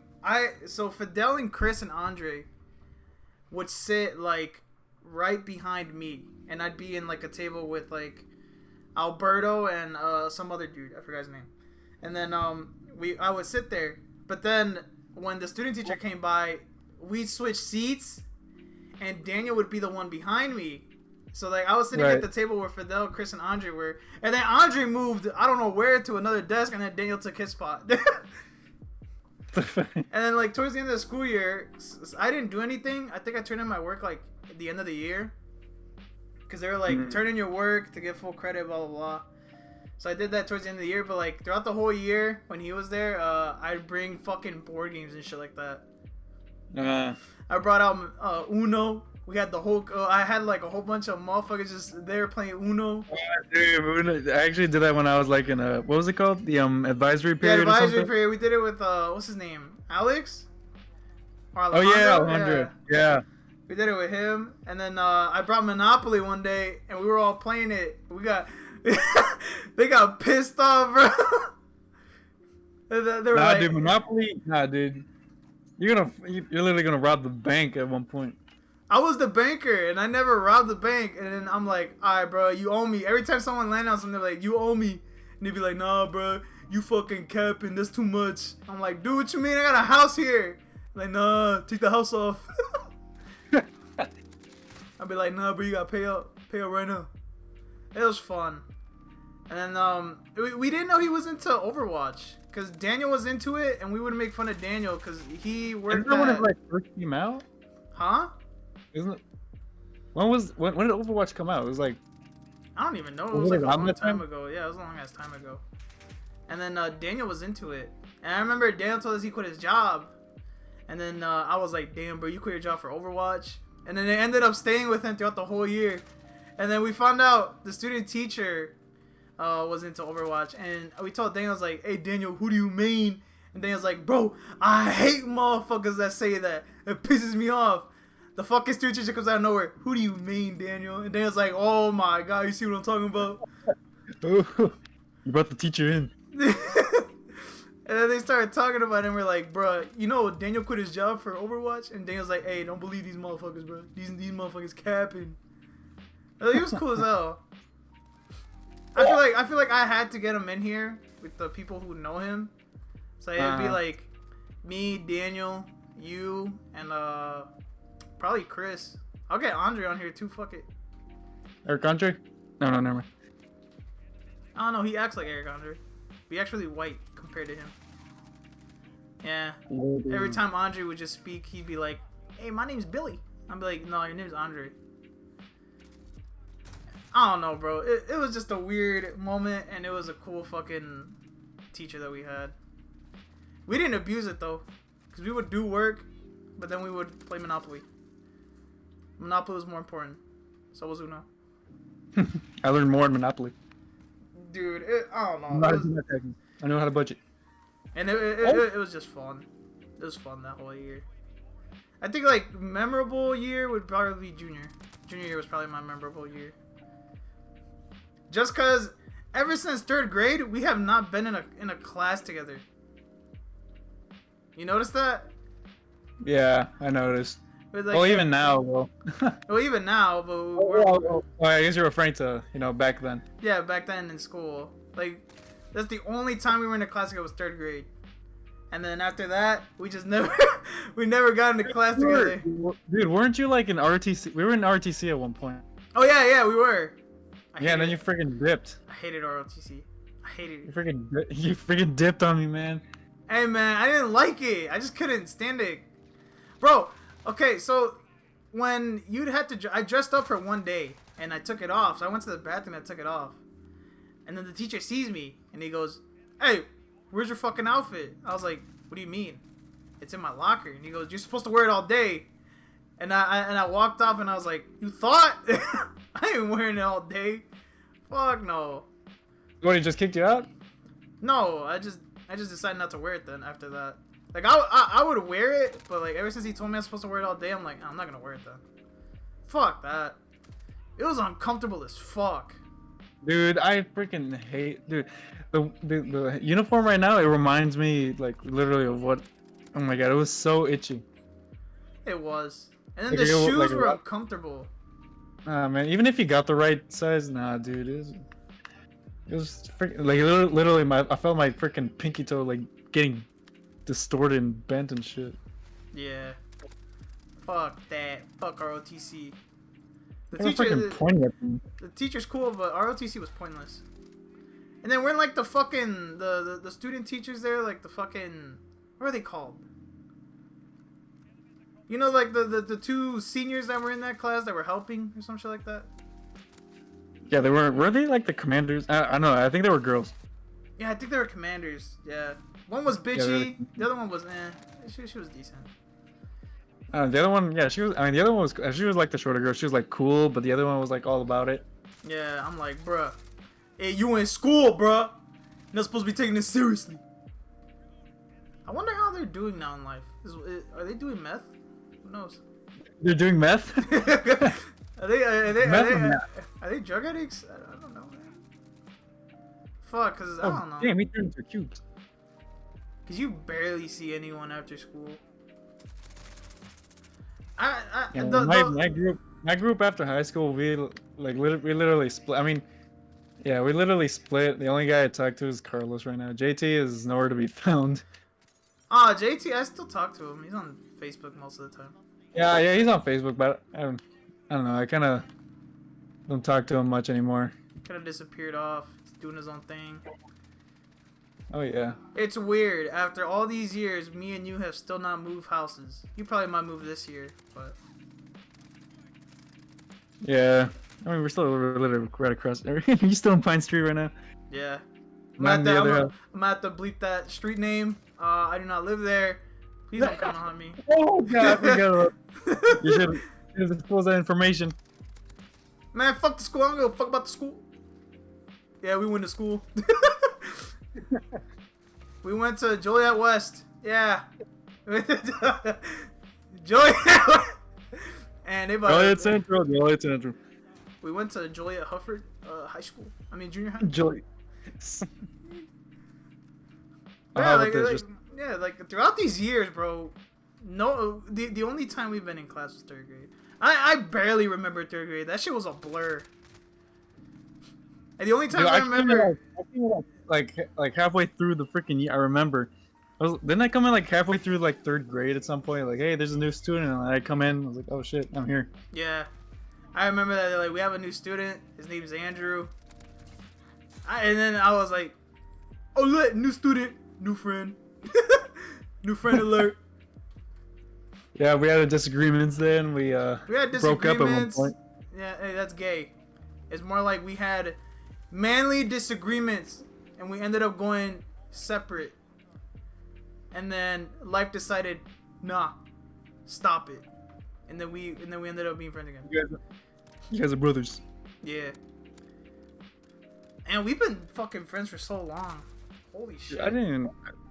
so Fidel and Chris and Andre would sit like right behind me, and I'd be in like a table with like Alberto and some other dude. I forgot his name. And then I would sit there, but then when the student teacher came by, we'd switch seats, and Daniel would be the one behind me. So like I was sitting at the table where Fidel, Chris, and Andre were, and then Andre moved I don't know where to another desk, and then Daniel took his spot. And then like towards the end of the school year, I didn't do anything. I think I turned in my work like at the end of the year, because they were like turn in your work to get full credit, blah blah blah. So I did that towards the end of the year, but like throughout the whole year when he was there, I'd bring fucking board games and shit like that. I brought out Uno. We had the whole. I had like a whole bunch of motherfuckers just there playing Uno. Dude, Uno, I actually did that when I was like in what was it called? The advisory period. Yeah, advisory period. We did it with what's his name? Alex. Or oh yeah, Alejandro. Yeah. We did it with him, and then I brought Monopoly one day, and we were all playing it. We got. They got pissed off, bro. They were like, dude, Monopoly. Nah, dude. You're literally gonna rob the bank at one point. I was the banker, and I never robbed the bank. And then I'm like, all right, bro, you owe me. Every time someone landed on something, they're like, you owe me. And they'd be like, nah, bro, you fucking capping. That's too much. I'm like, dude, what you mean? I got a house here. Like, nah, take the house off. I'd be like, nah, bro, you gotta pay up right now. It was fun. And then we didn't know he was into Overwatch, because Daniel was into it, and we would make fun of Daniel because he worked. Isn't that when it like first came out? Huh? Isn't it? When did Overwatch come out? It was like. I don't even know. It was like a long time ago. Yeah, it was a long ass time ago. And then Daniel was into it, and I remember Daniel told us he quit his job, and then I was like, damn, bro, you quit your job for Overwatch? And then they ended up staying with him throughout the whole year. And then we found out the student teacher was into Overwatch, and we told Daniel, I was like, hey Daniel, who do you mean? And Daniel's like, bro, I hate motherfuckers that say that. It pisses me off. The fucking student teacher comes out of nowhere. Who do you mean, Daniel? And Daniel's like, oh my god, you see what I'm talking about? You brought the teacher in. And then they started talking about it, and we're like, bro, you know Daniel quit his job for Overwatch? And Daniel's like, hey, don't believe these motherfuckers, bro. These motherfuckers capping. He was cool as hell. I feel like I had to get him in here with the people who know him. So it'd be like me, Daniel, you, and probably Chris. I'll get Andre on here too. Fuck it. Eric Andre? No, never mind. I don't know. He acts like Eric Andre. He actually white compared to him. Yeah. Every time Andre would just speak, he'd be like, "Hey, my name's Billy." I'd be like, "No, your name's Andre." I don't know, bro. It was just a weird moment, and it was a cool fucking teacher that we had. We didn't abuse it though, because we would do work, but then we would play Monopoly. Monopoly was more important. So was Uno. I learned more in Monopoly. Dude, I don't know. I know how to budget. And it was just fun. It was fun that whole year. I think like memorable year would probably be junior. Junior year was probably my memorable year. Just cause ever since 3rd grade we have not been in a class together. You notice that? Yeah, I noticed. With, like, Well, even now, well. Well, even now, but Well, I guess you're referring to, back then. yeah, back then in school, like that's the only time we were in a class together was 3rd grade, and then after that, we just never, we never got into class together. Dude, weren't you like in RTC? We were in RTC at one point. Oh yeah, we were. Yeah, and then you freaking dipped. I hated ROTC. I hated You it. you freaking dipped on me, man. Hey man, I didn't like it. I just couldn't stand it, bro. Okay, so when you'd had to, I dressed up for one day and I took it off. So I went to the bathroom and I took it off. And then the teacher sees me and he goes, "Hey, where's your fucking outfit?" I was like, "What do you mean? It's in my locker." And he goes, "You're supposed to wear it all day." And I walked off and I was like, "You thought?" I ain't wearing it all day. Fuck no. What, he just kicked you out? No, I just decided not to wear it then after that. Like I would wear it, but like ever since he told me I was supposed to wear it all day, I'm like, I'm not gonna wear it then. Fuck that. It was uncomfortable as fuck. Dude, I freaking hate, dude. The uniform right now, it reminds me like literally of what. Oh my god, it was so itchy. It was. And then Like, the it was shoes like were uncomfortable. Man, even if you got the right size, nah, dude, it was freaking like literally I felt my freaking pinky toe like getting distorted and bent and shit. Yeah. Fuck that. Fuck ROTC. They were freaking pointing at me. The teacher's cool, but ROTC was pointless. And then we're like the fucking the student teachers there, like the fucking, what are they called? You know, like the 2 seniors that were in that class that were helping or some shit like that. Yeah, they were they like the commanders? I don't know. I think they were girls. Yeah, I think they were commanders. Yeah, one was bitchy, the other one was she was decent. The other one, yeah, she was. I mean, the other one was. She was like the shorter girl. She was like cool, but the other one was like all about it. Yeah, I'm like, bruh, hey, you in school, bruh. You're not supposed to be taking this seriously. I wonder how they're doing now in life. Are they doing meth? Who knows? They're doing meth. Are they drug addicts? I don't know, man. Fuck, cause I don't know. Damn, he turned into cubes. Cause you barely see anyone after school. My group after high school, we literally split. I mean, yeah, we literally split. The only guy I talk to is Carlos right now. JT is nowhere to be found. JT, I still talk to him. He's on Facebook most of the time. Yeah, he's on Facebook, but I don't know. I kind of don't talk to him much anymore. Kind of disappeared off. He's doing his own thing. Oh yeah. It's weird. After all these years, me and you have still not moved houses. You probably might move this year, but yeah. I mean, we're still literally right across. You still in Pine Street right now? yeah. I'm Not in the other house. gonna have to bleep that street name. I do not live there. Please don't come on me. Oh god, we got You should disclose that information. Man, fuck the school. I don't give a fuck about the school. Yeah, we went to school. We went to Joliet West. Yeah. Joliet. And they Joliet Central. Joliet Central. We went to Joliet Hufford High School. I mean junior high. Joliet. Yeah, like throughout these years, bro. No, the only time we've been in class was 3rd grade. I barely remember 3rd grade. That shit was a blur. And the only time I remember, like halfway through the freaking year, I remember. Didn't I come in like halfway through like 3rd grade at some point? Like, hey, there's a new student, and I come in. I was like, oh shit, I'm here. yeah, I remember that. They're like, we have a new student. His name's Andrew. And then I was like, oh look, new student, new friend, new friend alert. Yeah, we had disagreements then. We had broke up at one point. Yeah, hey, that's gay. It's more like we had manly disagreements, and we ended up going separate. And then life decided, nah, stop it. And then we ended up being friends again. You guys are brothers. Yeah. And we've been fucking friends for so long. Holy shit. I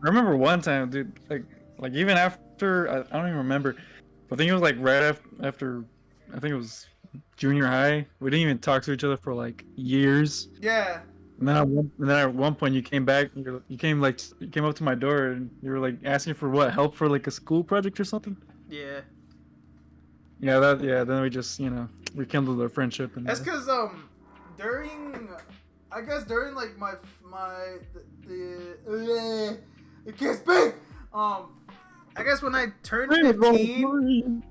remember one time, dude. Like Like even after I don't even remember. I think it was like right after I think it was junior high. We didn't even talk to each other for like years. Yeah. And then at one point you came back. You came up to my door and you were like asking for what help for like a school project or something. Yeah. Yeah. Then we just rekindled our friendship. And That's because during like my I can't speak. I guess when I turned 15,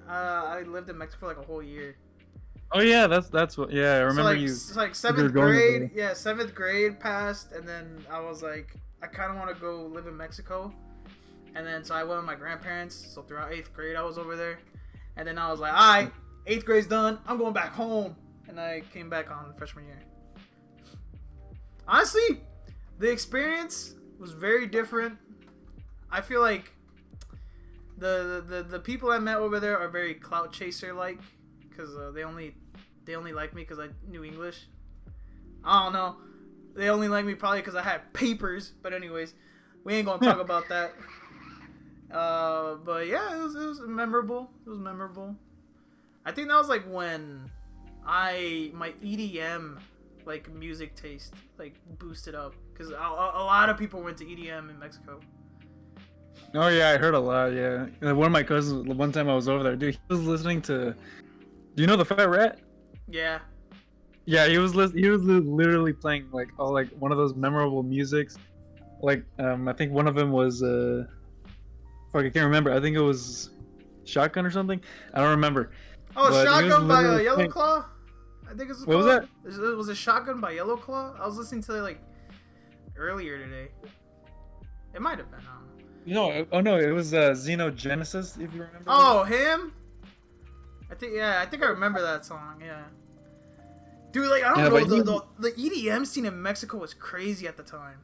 I lived in Mexico for like a whole year. Oh yeah, that's what. Yeah, I remember you. So like you were 7th going grade. over Yeah, 7th grade passed, and then I was like, I kind of want to go live in Mexico. And then so I went with my grandparents. So throughout 8th grade, I was over there. And then I was like, all right, 8th grade's done. I'm going back home. And I came back on freshman year. Honestly, the experience was very different. I feel like the people I met over there are very clout chaser like, because they only like me because I knew English. I don't know. They only like me probably because I had papers. But anyways, we ain't gonna talk about that. But yeah, it was memorable. It was memorable. I think that was like when my EDM like music taste like boosted up, because a lot of people went to EDM in Mexico. Oh yeah, I heard a lot. Yeah, one of my cousins. One time I was over there, dude. He was listening to. Do you know the Fat Rat? Yeah. Yeah, he was literally playing like all like one of those memorable musics. Like I think one of them was fuck, I can't remember. I think it was Shotgun or something. I don't remember. Oh, But he was Shotgun by literally Yellow playing- Claw. I think it's What was called. that? Was it Shotgun by Yellow Claw? I was listening to it like earlier today. It might have been. I don't know. No, oh no, it was Xenogenesis, if you remember. Oh, him? I think I remember that song. Yeah. Dude, like I don't Yeah, know, but the EDM scene in Mexico was crazy at the time.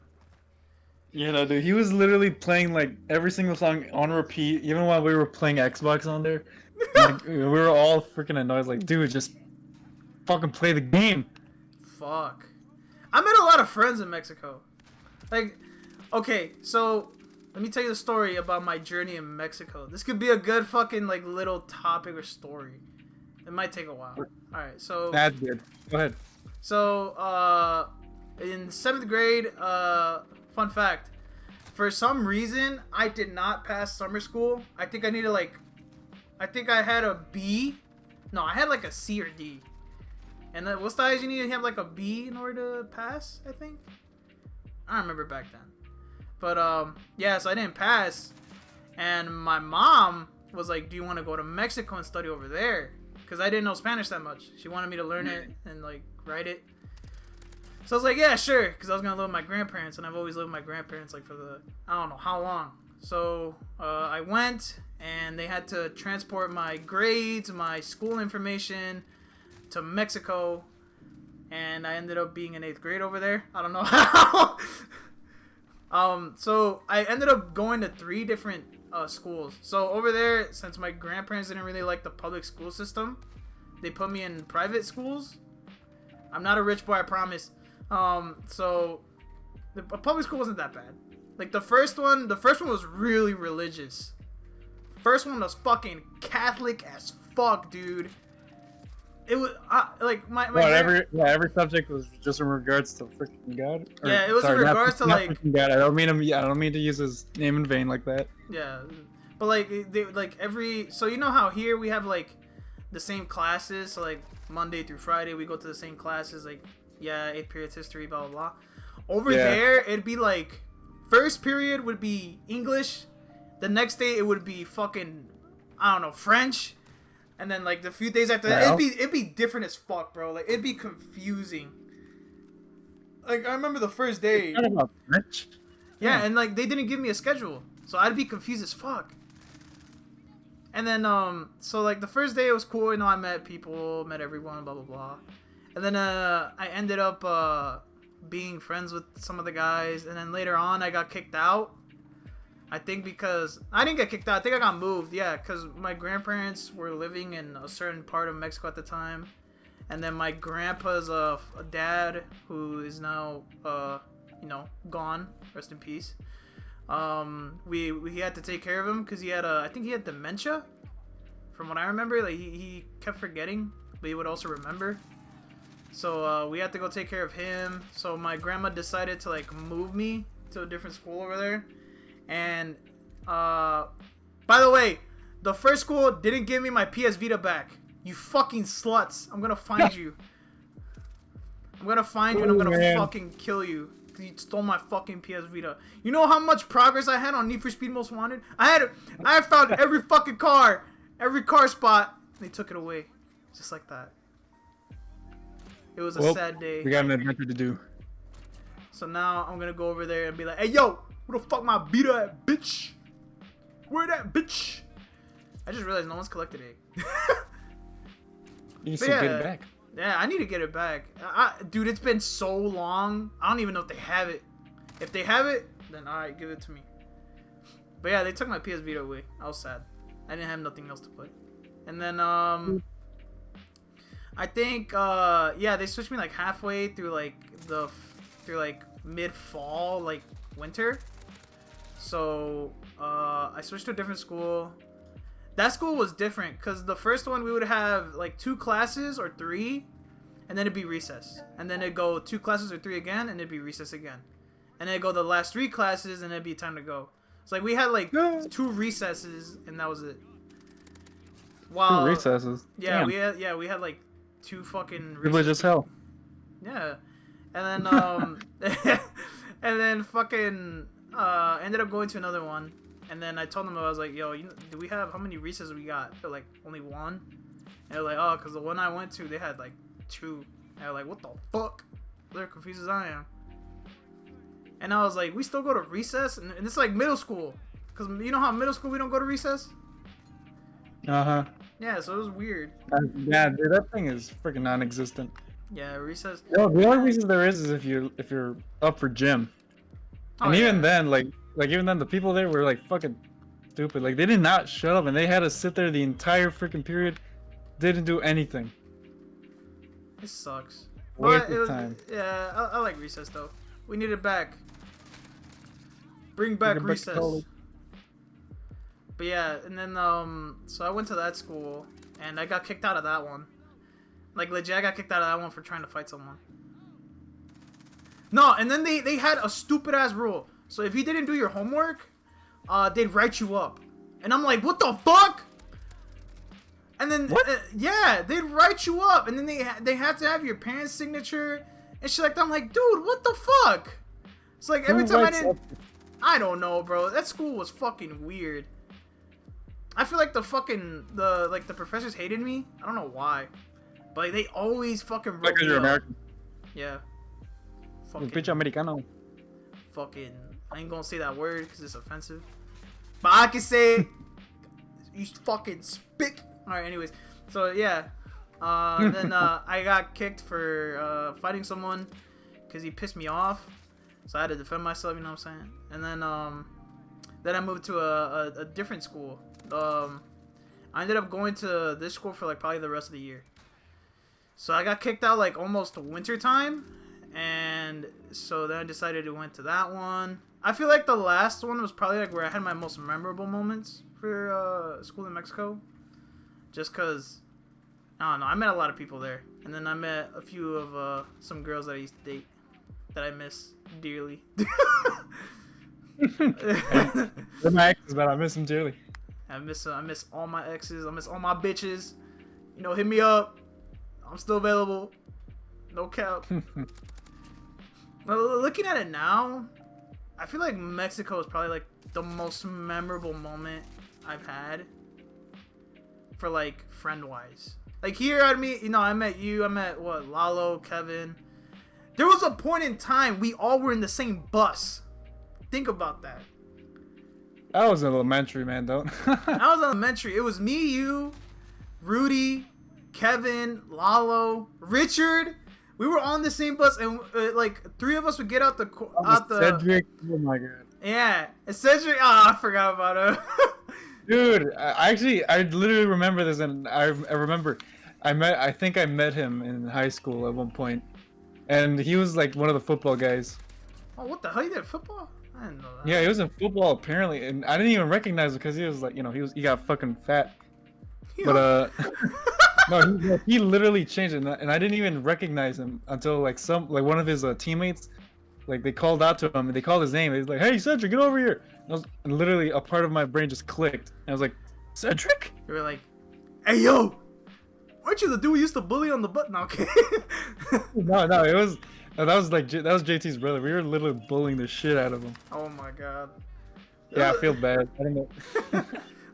Yeah, no, dude, he was literally playing like every single song on repeat, even while we were playing Xbox on there. Like, we were all freaking annoyed, like, dude, just fucking play the game. Fuck. I met a lot of friends in Mexico. Like, okay, so let me tell you the story about my journey in Mexico. This could be a good fucking like little topic or story. It might take a while. Alright, so That's good. Go ahead. So, in 7th grade, fun fact, for some reason, I did not pass summer school. I think I had a B. No, I had like a C or D. And then what's the highest you need to have like a B in order to pass, I think? I don't remember back then. But, yeah, so I didn't pass. And my mom was like, do you want to go to Mexico and study over there? Because I didn't know Spanish that much. She wanted me to learn it and like write it. So I was like, yeah, sure, because I was gonna live with my grandparents, and I've always lived with my grandparents like for I don't know how long. So I went, and they had to transport my grades, my school information to Mexico, and I ended up being in 8th grade over there. I don't know how. So I ended up going to 3 different schools. So over there, since my grandparents didn't really like the public school system, they put me in private schools. I'm not a rich boy, I promise. So the public school wasn't that bad. Like the first one was really religious. First one was fucking Catholic as fuck, dude. It was like my every subject was just in regards to freaking God. Yeah, it was in regards to not like freaking God. I don't mean to use his name in vain like that. Yeah, but like they like so you know how here we have like the same classes, so like Monday through Friday we go to the same classes, like 8 periods history, blah blah blah. Over there it'd be like first period would be English, the next day it would be fucking I don't know, French, and then like the few days after that it'd be different as fuck, bro. Like it'd be confusing. Like I remember the first day. It's not about French. Yeah, and like they didn't give me a schedule, so I'd be confused as fuck. And then so like the first day it was cool, you know, I met people, met everyone, blah blah blah. And then I ended up being friends with some of the guys, and then later on I got kicked out. I think because I didn't get kicked out. I think I got moved. Yeah, because my grandparents were living in a certain part of Mexico at the time, and then my grandpa's a dad, who is now you know, gone, rest in peace. we had to take care of him because he had I think he had dementia. From what I remember, like he kept forgetting, but he would also remember. So we had to go take care of him. So my grandma decided to like move me to a different school over there. And by the way, the first school didn't give me my PS Vita back. You fucking sluts! I'm gonna find you. I'm gonna find you and I'm gonna fucking kill you. Cause you stole my fucking PS Vita. You know how much progress I had on Need for Speed Most Wanted? I found every fucking car, every car spot. They took it away, just like that. It was a sad day. We got an adventure to do. So now I'm gonna go over there and be like, "Hey yo, where the fuck my Vita at, bitch? Where that bitch?" I just realized no one's collected it. You can still get it back. Yeah, I need to get it back. Dude, it's been so long. I don't even know if they have it. If they have it, then alright, give it to me. But yeah, they took my PS Vita away. I was sad. I didn't have nothing else to play. And then, I think, yeah, they switched me like halfway through like mid-fall, like winter. So, I switched to a different school. That school was different because the first one we would have like 2 classes or 3, and then it'd be recess. And then it'd go 2 classes or 3 again, and it'd be recess again. And then it'd go the last 3 classes, and it'd be time to go. It's like we had like 2 recesses, and that was it. Wow. 2 recesses. Yeah, Damn. we had like 2 fucking. Privilege as hell. Yeah, and then and then fucking ended up going to another one. And then I told them, I was like, yo, do we have, how many recesses we got? They're like, only 1. And they're like, oh, because the one I went to, they had like 2. And they're like, what the fuck? They're confused as I am. And I was like, we still go to recess? And it's like middle school. Because you know how middle school we don't go to recess? Uh-huh. Yeah, so it was weird. Yeah, dude, that thing is freaking non-existent. Yeah, recess. Yo, the only reason there is if you're up for gym. Oh, And yeah. even then, like even then, the people there were like fucking stupid. Like they did not shut up, and they had to sit there the entire freaking period. Didn't do anything. It sucks. Waste But it of was, time. yeah, I like recess though. We need it back. Bring back Bring it back to recess. college. But yeah, and then so I went to that school and I got kicked out of that one. Like legit, I got kicked out of that one for trying to fight someone. No, and then they had a stupid ass rule. So if you didn't do your homework, they'd write you up. And I'm like, what the fuck? And then yeah, they'd write you up, and then they had to have your parents' signature and shit like that. I'm like, dude, what the fuck? It's like every time I don't know, bro. That school was fucking weird. I feel like the professors hated me. I don't know why, but like, they always fucking wrote Because me you're up. American. Yeah. You're bitch Americano. Fucking, I ain't gonna say that word because it's offensive. But I can say it. You fucking spick. Alright, anyways. So, yeah. Then I got kicked for fighting someone because he pissed me off. So I had to defend myself, you know what I'm saying? And then I moved to a different school. I ended up going to this school for like probably the rest of the year. So I got kicked out like almost winter time. And so then I decided to went to that one. I feel like the last one was probably like where I had my most memorable moments for school in Mexico. Just cause, I don't know, I met a lot of people there. And then I met a few of some girls that I used to date that I miss dearly. They're my exes, but I miss them dearly. I miss all my exes. I miss all my bitches. You know, hit me up. I'm still available. No cap. Looking at it now, I feel like Mexico is probably like the most memorable moment I've had for like friend wise. Like here I met you, I met Lalo, Kevin. There was a point in time we all were in the same bus. Think about that. I was in elementary, man, don't. I was elementary. It was me, you, Rudy, Kevin, Lalo, Richard. We were on the same bus, and like 3 of us would get out the Cedric. Oh my god. Yeah, and Cedric. Oh, I forgot about him. Dude, I literally remember this, and I remember, I think I met him in high school at one point, and he was like one of the football guys. Oh, what the hell? You did football? I I didn't know that. Yeah, he was in football apparently, and I didn't even recognize him because he was like, he got fucking fat. But no, he literally changed it, and I didn't even recognize him until like one of his teammates, like they called out to him and they called his name. He was like, "Hey, Cedric, get over here!" And literally a part of my brain just clicked, and I was like, "Cedric?" You were like, "Hey, yo, aren't you the dude we used to bully on the butt?" No, okay. No, it was. No, that was JT's brother. We were literally bullying the shit out of him. Oh my god. Yeah, I feel bad. I don't know.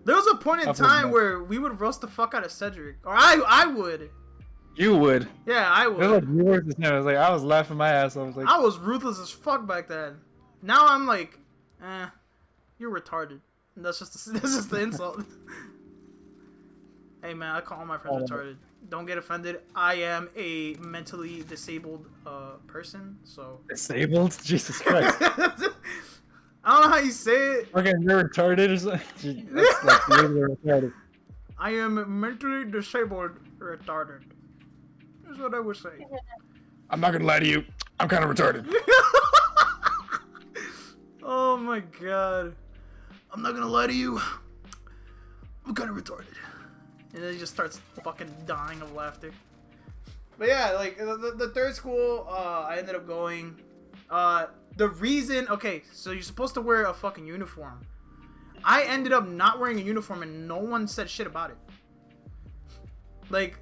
There was a point in time where we would roast the fuck out of Cedric, or I would. You would. Yeah, I It was would. like you were just now. I was laughing my ass off. I was like, I was ruthless as fuck back then. Now I'm like, you're retarded. And that's just the insult. Hey man, I call all my friends retarded. Don't get offended. I am a mentally disabled person, so. disabled? Jesus Christ. I don't know how you say it. Okay, you're retarded or something. That's like really retarded. I am mentally disabled, retarded. That's what I would say. I'm not gonna lie to you. I'm kind of retarded. Oh my god. I'm not gonna lie to you. I'm kind of retarded. And then he just starts fucking dying of laughter. But yeah, like the third school I ended up going. The reason, okay, so you're supposed to wear a fucking uniform. I ended up not wearing a uniform and no one said shit about it. Like,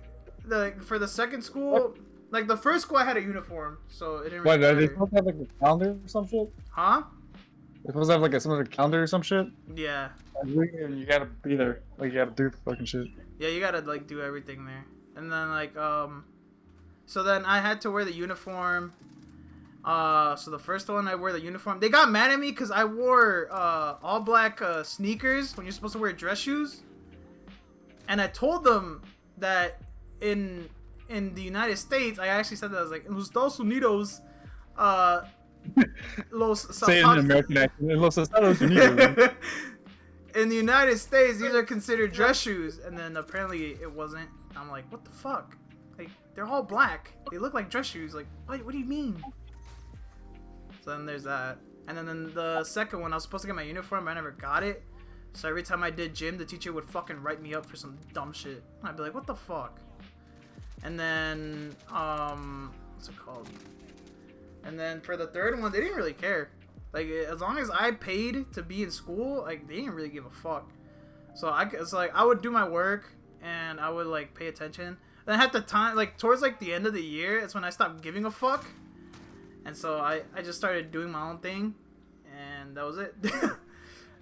for the second school, like the first school I had a uniform, so it didn't really What, are they matter. supposed to have like a calendar or some shit? Huh? They're supposed to have like some other calendar or some shit? Yeah. And you gotta be there. Like, you gotta do fucking shit. Yeah, you gotta like do everything there. And then like so then I had to wear the uniform. So the first one I wear the uniform. They got mad at me because I wore all black sneakers when you're supposed to wear dress shoes. And I told them that in the United States, I actually said that I was like, en los Estados Unidos, los Say it in an American accent. En los Estados Unidos. in the United States, these are considered dress shoes, and then apparently it wasn't. I'm like, what the fuck? Like, they're all black. They look like dress shoes. Like, what do you mean? So then there's that. And then the second one, I was supposed to get my uniform, but I never got it. So every time I did gym, the teacher would fucking write me up for some dumb shit. I'd be like, what the fuck? And then, what's it called? And then for the third one, they didn't really care. Like, as long as I paid to be in school, like, they didn't really give a fuck. So it's like, I would do my work, and I would, like, pay attention. Then at the time, like, towards, like, the end of the year, it's when I stopped giving a fuck. And so I just started doing my own thing, and that was it.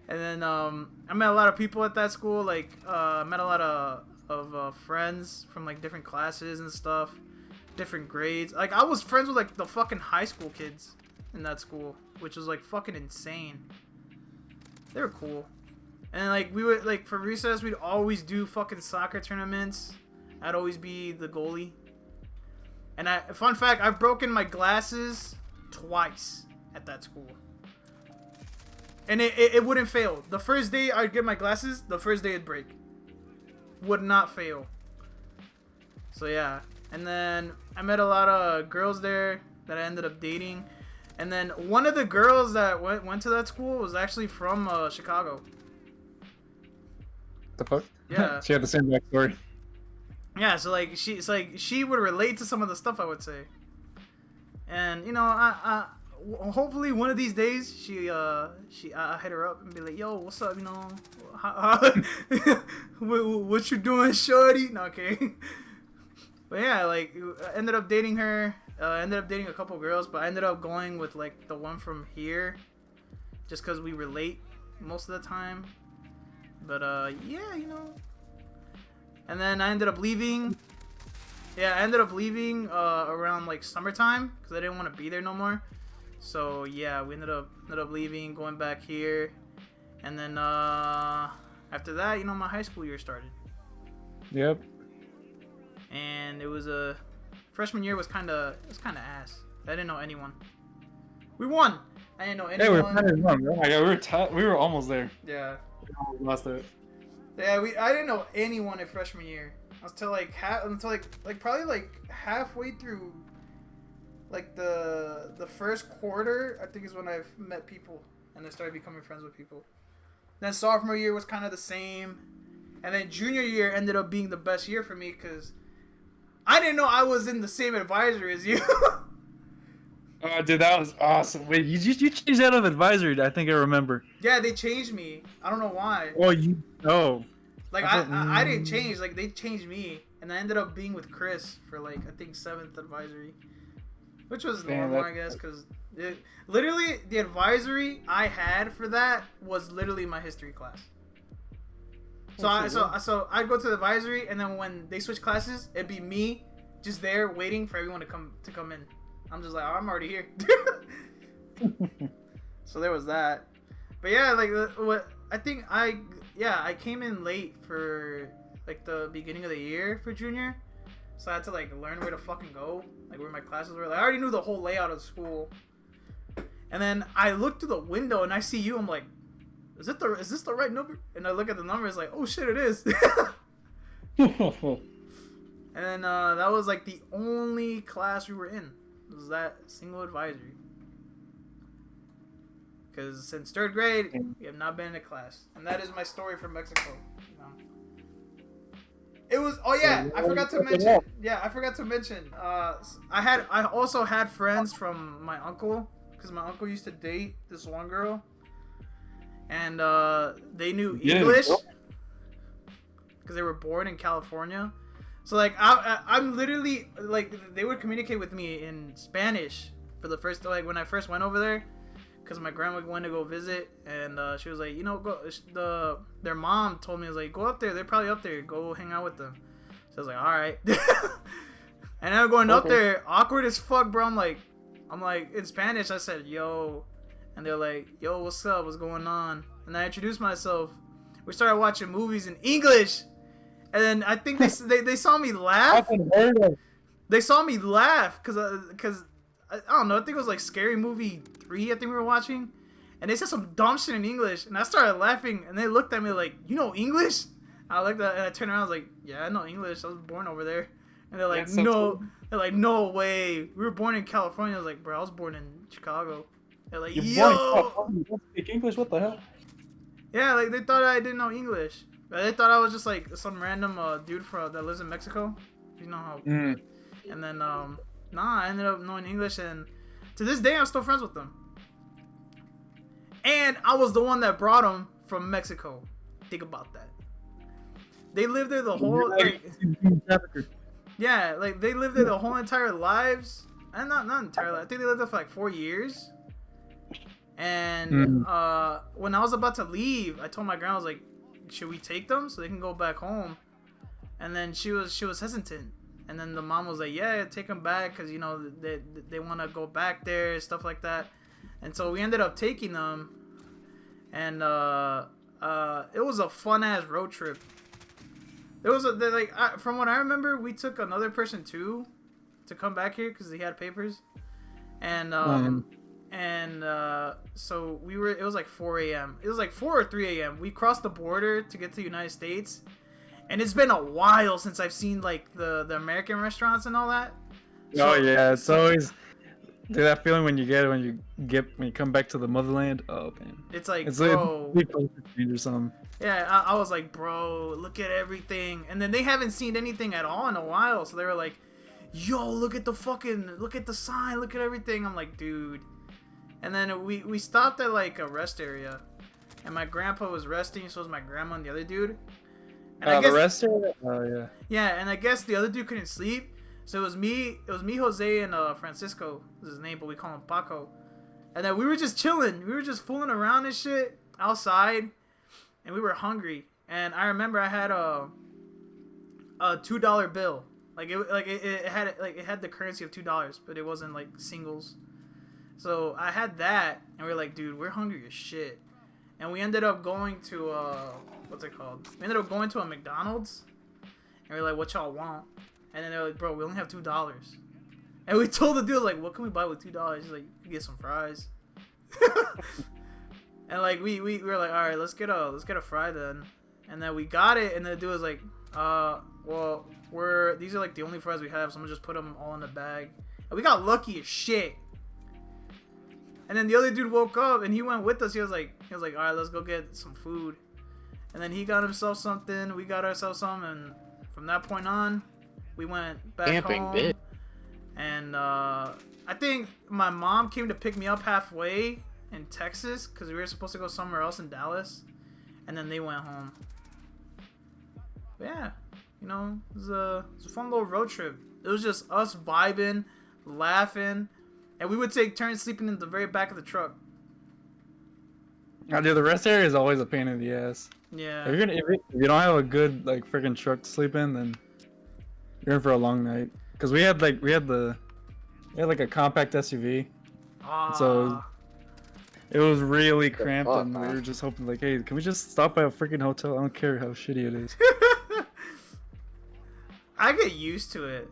And then, I met a lot of people at that school, like, I met a lot of friends from, like, different classes and stuff, different grades. Like, I was friends with, like, the fucking high school kids in that school, which was like fucking insane. They were cool. And like we would, like, for recess we'd always do fucking soccer tournaments. I'd always be the goalie. And fun fact, I've broken my glasses twice at that school. And it wouldn't fail. The first day I'd get my glasses, the first day it'd break. Would not fail. So yeah. And then I met a lot of girls there that I ended up dating. And then one of the girls that went to that school was actually from Chicago. The fuck? Yeah. She had the same backstory. Yeah, so like she would relate to some of the stuff I would say. And you know, I hopefully one of these days I hit her up and be like, yo, what's up? You know, what you doing, shorty? No, okay. But yeah, like I ended up dating her. Ended up dating a couple girls, but I ended up going with like the one from here, just because we relate most of the time. But yeah, you know. And then I ended up leaving. Yeah, I ended up leaving around like summertime because I didn't want to be there no more. So yeah, we ended up leaving, going back here, and then after that, you know, my high school year started. Yep. And it was freshman year was kind of ass. I didn't know anyone. We won. I didn't know anyone. Yeah, we were kind of wrong, bro. Yeah, we were almost there. Yeah. We lost it. Yeah, I didn't know anyone in freshman year until like probably like halfway through like the first quarter. I think is when I've met people. and I started becoming friends with people. Then sophomore year was kind of the same, and then junior year ended up being the best year for me because I didn't know I was in the same advisory as you. Oh, dude, that was awesome. Wait, you changed out of advisory? I think I remember. Yeah, they changed me. I don't know why. Oh, you? Oh. Like I didn't change. Like they changed me, and I ended up being with Chris for like I think 7th advisory, which was normal, I guess, because literally the advisory I had for that was literally my history class. So I'd go to the advisory, and then when they switch classes, it'd be me just there waiting for everyone to come in. I'm just like, oh, I'm already here. So there was that. But yeah, like what I think I came in late for like the beginning of the year for junior, so I had to like learn where to fucking go, like where my classes were. Like I already knew the whole layout of school, and then I look through the window and I see you. I'm like, is this the right number? And I look at the number, it's like, oh shit, it is. And then that was like the only class we were in. It was that single advisory. Because since 3rd grade, we have not been in a class. And that is my story from Mexico. You know? It was, oh yeah, I forgot to mention. Yeah, I forgot to mention. I also had friends from my uncle. Because my uncle used to date this one girl. And they knew English. Because they were born in California. So like I'm literally like they would communicate with me in Spanish for the first like when I first went over there, because my grandma went to go visit, and she was like, you know, go. Their mom told me, was like, go up there. They're probably up there. Go hang out with them. So I was like, all right. And I'm going up there, awkward as fuck, bro. I'm like in Spanish. I said, yo, and they're like, yo, what's up? What's going on? And I introduced myself. We started watching movies in English. And then I think they saw me laugh. They saw me laugh because I don't know. I think it was like Scary Movie 3. I think we were watching, and they said some dumb shit in English, and I started laughing. And they looked at me like, "You know English?" I looked at, and I turned around. I was like, "Yeah, I know English. I was born over there." And they're like, "No." They're like, "No way. We were born in California." I was like, "Bro, I was born in Chicago." They're like, "Yo." You don't speak English? What the hell? Yeah, like they thought I didn't know English. They thought I was just like some random dude that lives in Mexico. You know how. And then I ended up knowing English, and to this day I'm still friends with them. And I was the one that brought them from Mexico. Think about that. They lived there the whole yeah, like they lived there the whole entire lives. And not entirely. I think they lived there for like 4 years. And when I was about to leave, I told my grandma, I was like, should we take them so they can go back home? And then she was hesitant, and then the mom was like, yeah, take them back, because you know they want to go back there, stuff like that. And so we ended up taking them, and it was a fun ass road trip. There was from what I remember, we took another person too to come back here because he had papers, and so it was like 4 a.m. It was like 4 or 3 a.m. We crossed the border to get to the United States. And it's been a while since I've seen like the American restaurants and all that. Oh yeah, it's always that feeling when you come back to the motherland. Oh man. It's like, it's bro. Like or something. Yeah, I was like, bro, look at everything. And then they haven't seen anything at all in a while. So they were like, yo, look at the sign, look at everything. I'm like, dude. And then we stopped at like a rest area, and my grandpa was resting, so was my grandma and the other dude. And I guess, the rest area? Oh yeah. Yeah, and I guess the other dude couldn't sleep, so it was me, Jose, and Francisco is his name, but we call him Paco. And then we were just chilling, we were just fooling around and shit outside, and we were hungry. And I remember I had a $2 bill, it had the currency of $2, but it wasn't like singles. So I had that, and we were like, dude, we're hungry as shit. And we ended up going to, what's it called? We ended up going to a McDonald's, and we were like, what y'all want? And then they were like, bro, we only have $2. And we told the dude, like, what can we buy with $2? He's like, you get some fries. And like, we were like, all right, let's get a fry then. And then we got it, and the dude was like, well, these are like the only fries we have, so I'm gonna just put them all in the bag. And we got lucky as shit. And then the other dude woke up and he went with us. He was like, all right, let's go get some food. And then he got himself something. We got ourselves some. And from that point on, we went back home. And I think my mom came to pick me up halfway in Texas because we were supposed to go somewhere else in Dallas. And then they went home. But yeah, you know, it was a fun little road trip. It was just us vibing, laughing. And we would take turns sleeping in the very back of the truck. Oh, dude, the rest area is always a pain in the ass. Yeah. If you don't have a good like freaking truck to sleep in, then you're in for a long night. Cause we had like a compact SUV, so it was really cramped, and we were just hoping like, hey, can we just stop by a freaking hotel? I don't care how shitty it is. I get used to it.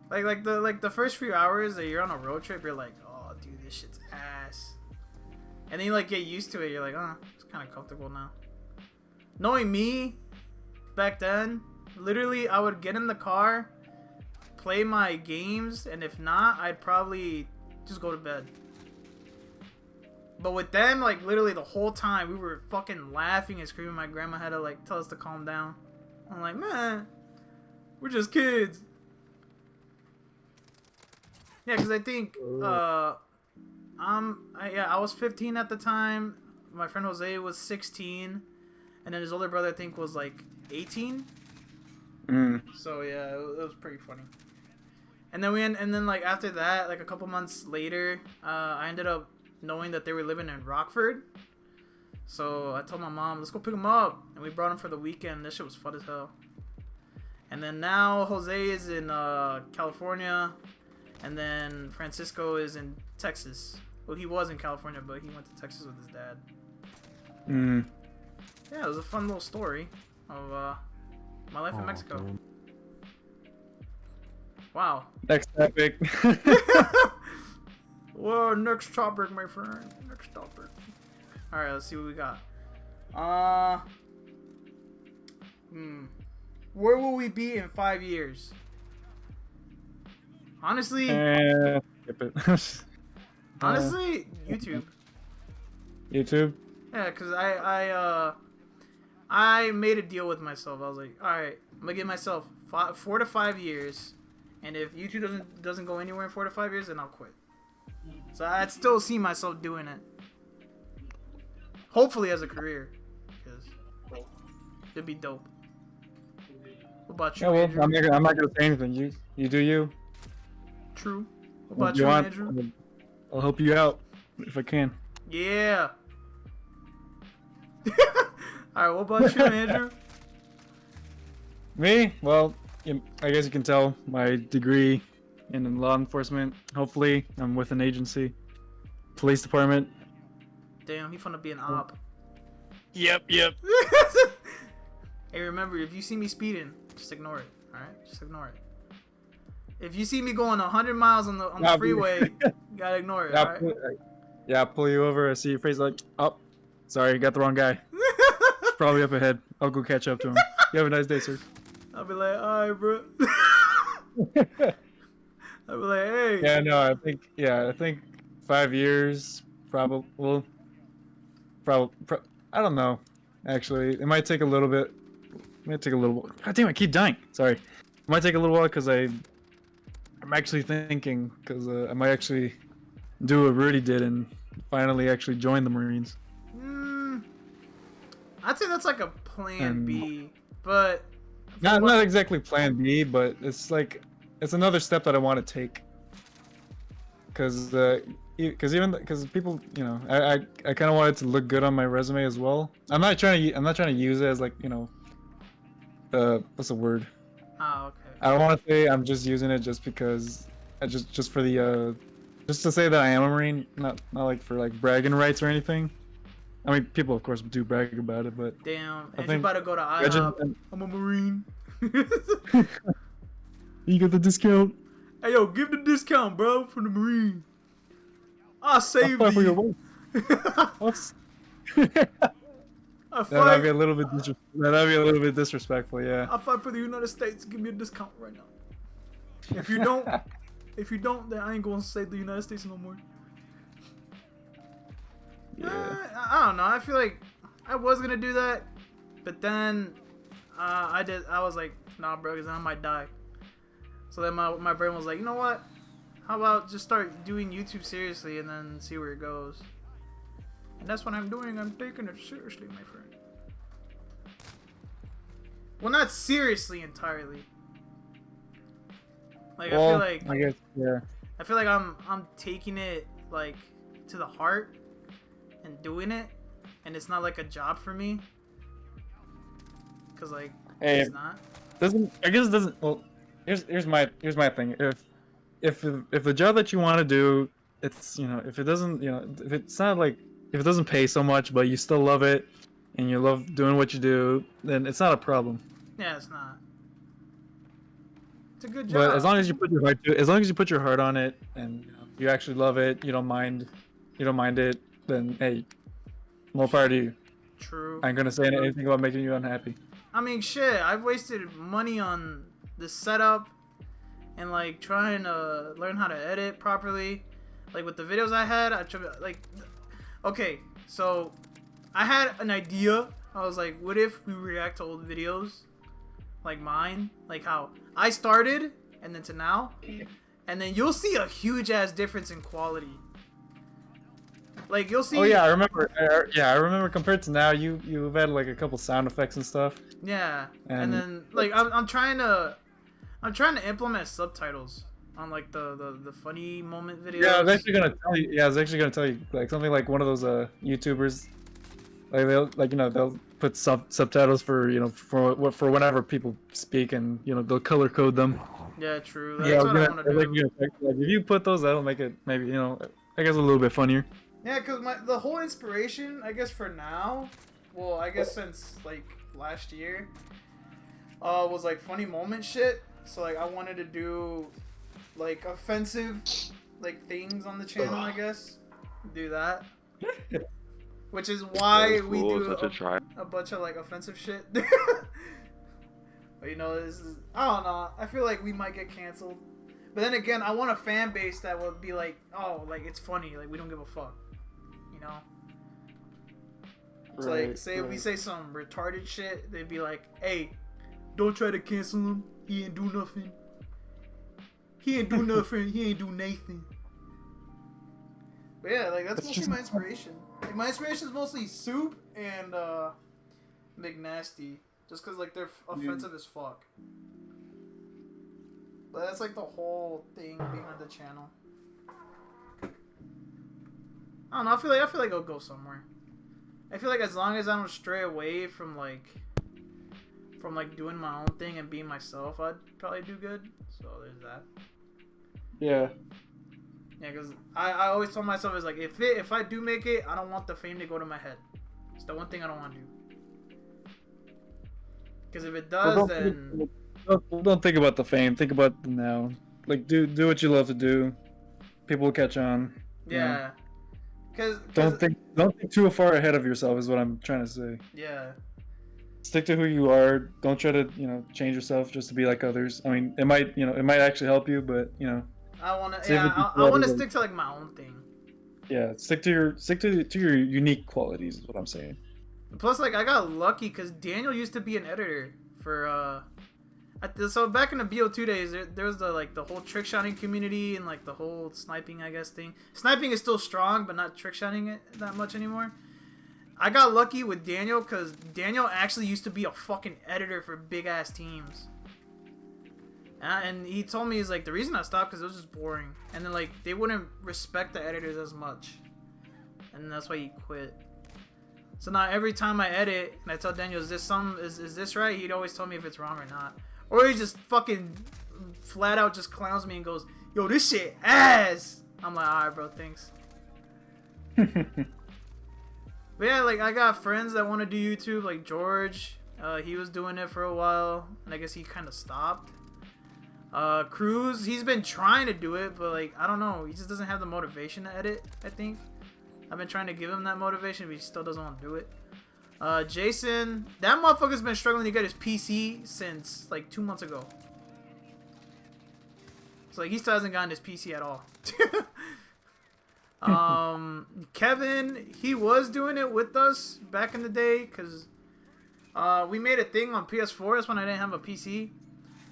Like the first few hours that you're on a road trip, you're like, oh dude, this shit's ass. And then you like get used to it. You're like, oh, it's kind of comfortable now. Knowing me, back then, literally I would get in the car, play my games, and if not, I'd probably just go to bed. But with them, like literally the whole time, we were fucking laughing and screaming. My grandma had to like tell us to calm down. I'm like, man, we're just kids. Yeah, because I think I was 15 at the time. My friend Jose was 16, and then his older brother I think was like 18. So yeah, it was pretty funny. And then like after that, like a couple months later, I ended up knowing that they were living in Rockford. So I told my mom, let's go pick them up, and we brought them for the weekend. This shit was fun as hell. And then now Jose is in California. And then Francisco is in Texas. Well, he was in California, but he went to Texas with his dad. Yeah, it was a fun little story of my life in Mexico. Man. Wow. Next topic. Well, next topic, my friend. Next topic. All right, let's see what we got. Where will we be in 5 years? Honestly, skip it. honestly, YouTube. YouTube. Yeah, because I made a deal with myself. I was like, all right, I'm gonna give myself 4 to 5 years, and if YouTube doesn't go anywhere in 4 to 5 years, then I'll quit. So I'd still see myself doing it. Hopefully as a career, because it'd be dope. What about you, Yeah, well, Andrew? I'm not gonna say anything. You do you. True. What What about you you, want, Andrew? I'll help you out if I can. Yeah. Alright, what about you, Andrew? Me? Well, I guess you can tell my degree in law enforcement. Hopefully, I'm with an agency, police department. Damn, he finna be an op. Yep. Hey, remember, if you see me speeding, just ignore it. Alright? Just ignore it. If you see me going 100 miles on the freeway, you gotta ignore it, alright? I'll pull you over. I see your face like, oh, sorry, you got the wrong guy. Probably up ahead. I'll go catch up to him. You have a nice day, sir. I'll be like, alright, bro. I'll be like, hey. Yeah, no, I think 5 years, probably. Well, I don't know. Actually, it might take a little bit. God damn, I keep dying. Sorry. It might take a little while because I'm actually thinking because I might actually do what Rudy did and finally actually join the Marines. I'd say that's like a plan B, but Not exactly plan B, but it's like it's another step that I want to take. Because people, you know, I kind of want it to look good on my resume as well. I'm not trying to use it as like, you know, what's the word? Oh, okay. I don't want to say I'm just using it just because, just for the, just to say that I am a Marine, not like for like bragging rights or anything. I mean, people of course do brag about it, but Damn, I and you think about to go to IHOP. I'm a Marine. you get the discount. Hey, yo, give the discount, bro, from the Marine. I'll save I'll fight for your you. wife. I That'd fight. be a little bit disrespectful, yeah. I fight for the United States. Give me a discount right now. If you don't, then I ain't gonna say the United States no more. I don't know. I feel like I was gonna do that, but then I was like, nah, bro, because I might die. So then my brain was like, you know what? How about just start doing YouTube seriously and then see where it goes. And that's what I'm doing. I'm taking it seriously, my friend. Well, not seriously entirely. Like, Well, I feel like I guess, yeah. I feel like I'm taking it like to the heart and doing it, and it's not like a job for me. Cause like Hey, it's not. I guess it doesn't. Well, here's my thing. If the job that you want to do, it's, you know, if it doesn't, you know, if it's not like, if it doesn't pay so much, but you still love it, and you love doing what you do, then it's not a problem. Yeah, it's not. It's a good job. But as long as you put your heart to it, as long as you put your heart on it, and you know, you actually love it, you don't mind it, then hey, more power to you. True. I ain't gonna say anything about making you unhappy. I mean, shit. I've wasted money on the setup and like trying to learn how to edit properly. Like with the videos I had, I tried like. Okay, so I had an idea. I was like, what if we react to old videos, like mine, like how I started and then to now, and then you'll see a huge ass difference in quality. Like you'll see. Oh yeah, I remember. I remember compared to now, you've had like a couple sound effects and stuff. Yeah, and And- then like I'm trying to implement subtitles on like the funny moment videos. Yeah, I was actually gonna tell you. Yeah, I was actually gonna tell you like something like one of those YouTubers, like they'll like, you know, they'll put subtitles for, you know, for whenever people speak, and you know, they'll color code them. Yeah, true. That's Yeah, what I want to do. like if you put those, that'll make it maybe, you know, I guess a little bit funnier. Yeah, cause the whole inspiration, I guess for now, well, I guess since like last year, was like funny moment shit. So like I wanted to do like offensive like things on the channel, I guess. Do that. Which is why we do a bunch of like offensive shit. But you know, this is, I don't know. I feel like we might get canceled. But then again, I want a fan base that will be like, oh, like it's funny, like we don't give a fuck. You know? It's like, say if we say some retarded shit, they'd be like, hey, don't try to cancel him. He ain't do nothing. He ain't do nothing. He ain't do nothing. But yeah, like that's mostly my inspiration. Like, my inspiration is mostly Soup and McNasty, just cause like they're offensive as fuck. But that's like the whole thing behind the channel. I don't know. I feel like it'll go somewhere. I feel like as long as I don't stray away from like doing my own thing and being myself, I'd probably do good. So there's that. Yeah. Yeah, because I always told myself is like if I do make it, I don't want the fame to go to my head. It's the one thing I don't want to do. Because if it does, then Don't think about the fame. Think about the now. Like do what you love to do. People will catch on. yeah. Because Don't think too far ahead of yourself is what I'm trying to say. yeah. Stick to who you are. Don't try to, you know, change yourself just to be like others. I mean, it might actually help you, but you know. I want to. See if Yeah, it's I want to better. stick to like my own thing. Yeah, stick to your unique qualities is what I'm saying. Plus, like I got lucky because Daniel used to be an editor for so back in the BO2 days, there was the whole trick shotting community and like the whole sniping, I guess, thing. Sniping is still strong, but not trick shotting it that much anymore. I got lucky with Daniel because Daniel actually used to be a fucking editor for big ass teams. And he told me, he's like, the reason I stopped because it was just boring. And then like they wouldn't respect the editors as much. And that's why he quit. So now every time I edit and I tell Daniel, is this right? He'd always tell me if it's wrong or not. Or he just fucking flat out just clowns me and goes, yo, this shit ass. I'm like, alright, bro, thanks. But yeah, like I got friends that want to do YouTube, like George. He was doing it for a while, and I guess he kind of stopped. Cruz, he's been trying to do it, but like I don't know, he just doesn't have the motivation to edit. I think I've been trying to give him that motivation, but he still doesn't want to do it. Jason, that motherfucker's been struggling to get his PC since like 2 months ago. So like he still hasn't gotten his PC at all. Kevin, he was doing it with us back in the day because we made a thing on PS4. That's when I didn't have a PC.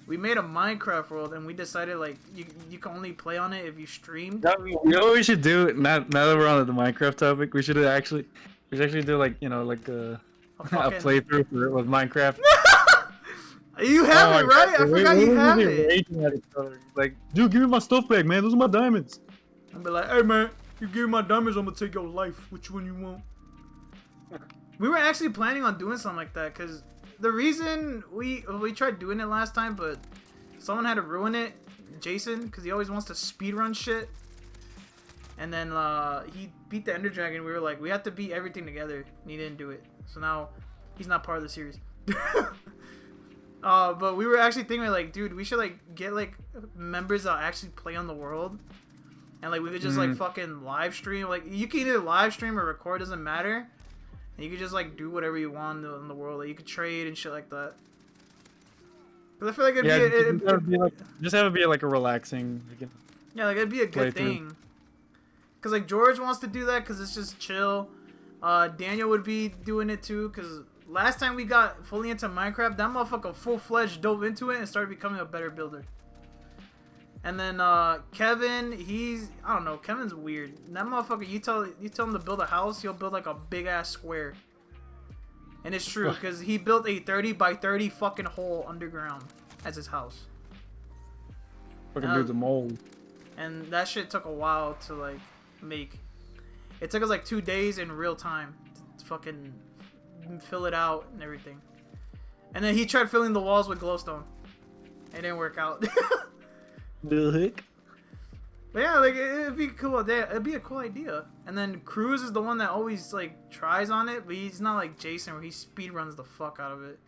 We made a Minecraft world, and we decided like you can only play on it if you streamed. You know what we should do? Now that we're on the Minecraft topic, we should actually do like like a fucking- playthrough with Minecraft. You have Oh it, my right? God, I forgot you we're have gonna be it. raging at each other. Like, dude, give me my stuff back, man. Those are my diamonds. I'll be like, hey man, you give me my diamonds, I'm gonna take your life. Which one you want? We were actually planning on doing something like that, cause the reason we tried doing it last time, but someone had to ruin it, Jason, cause he always wants to speedrun shit. And then he beat the Ender Dragon. We were like, we have to beat everything together, and he didn't do it. So now he's not part of the series. But we were actually thinking like, dude, we should like get like members that actually play on the world, and like we could just like fucking live stream. Like you can either live stream or record, doesn't matter. And you could just like do whatever you want in the world. Like you could trade and shit like that. Cause I feel like just have it be like a relaxing. Yeah, like it'd be a good thing. Cause like George wants to do that because it's just chill. Daniel would be doing it too because last time we got fully into Minecraft, that motherfucker full-fledged dove into it and started becoming a better builder. And then Kevin, I don't know, Kevin's weird. That motherfucker, you tell him to build a house, he'll build like a big ass square. And it's true because he built a 30 by 30 fucking hole underground as his house. Fucking dude's a mole. And that shit took a while to like make. It took us like 2 days in real time to fucking fill it out and everything. And then he tried filling the walls with glowstone. It didn't work out. The heck? But yeah, like it'd be a cool idea. It'd be a cool idea. And then Cruz is the one that always like tries on it, but he's not like Jason where he speed runs the fuck out of it.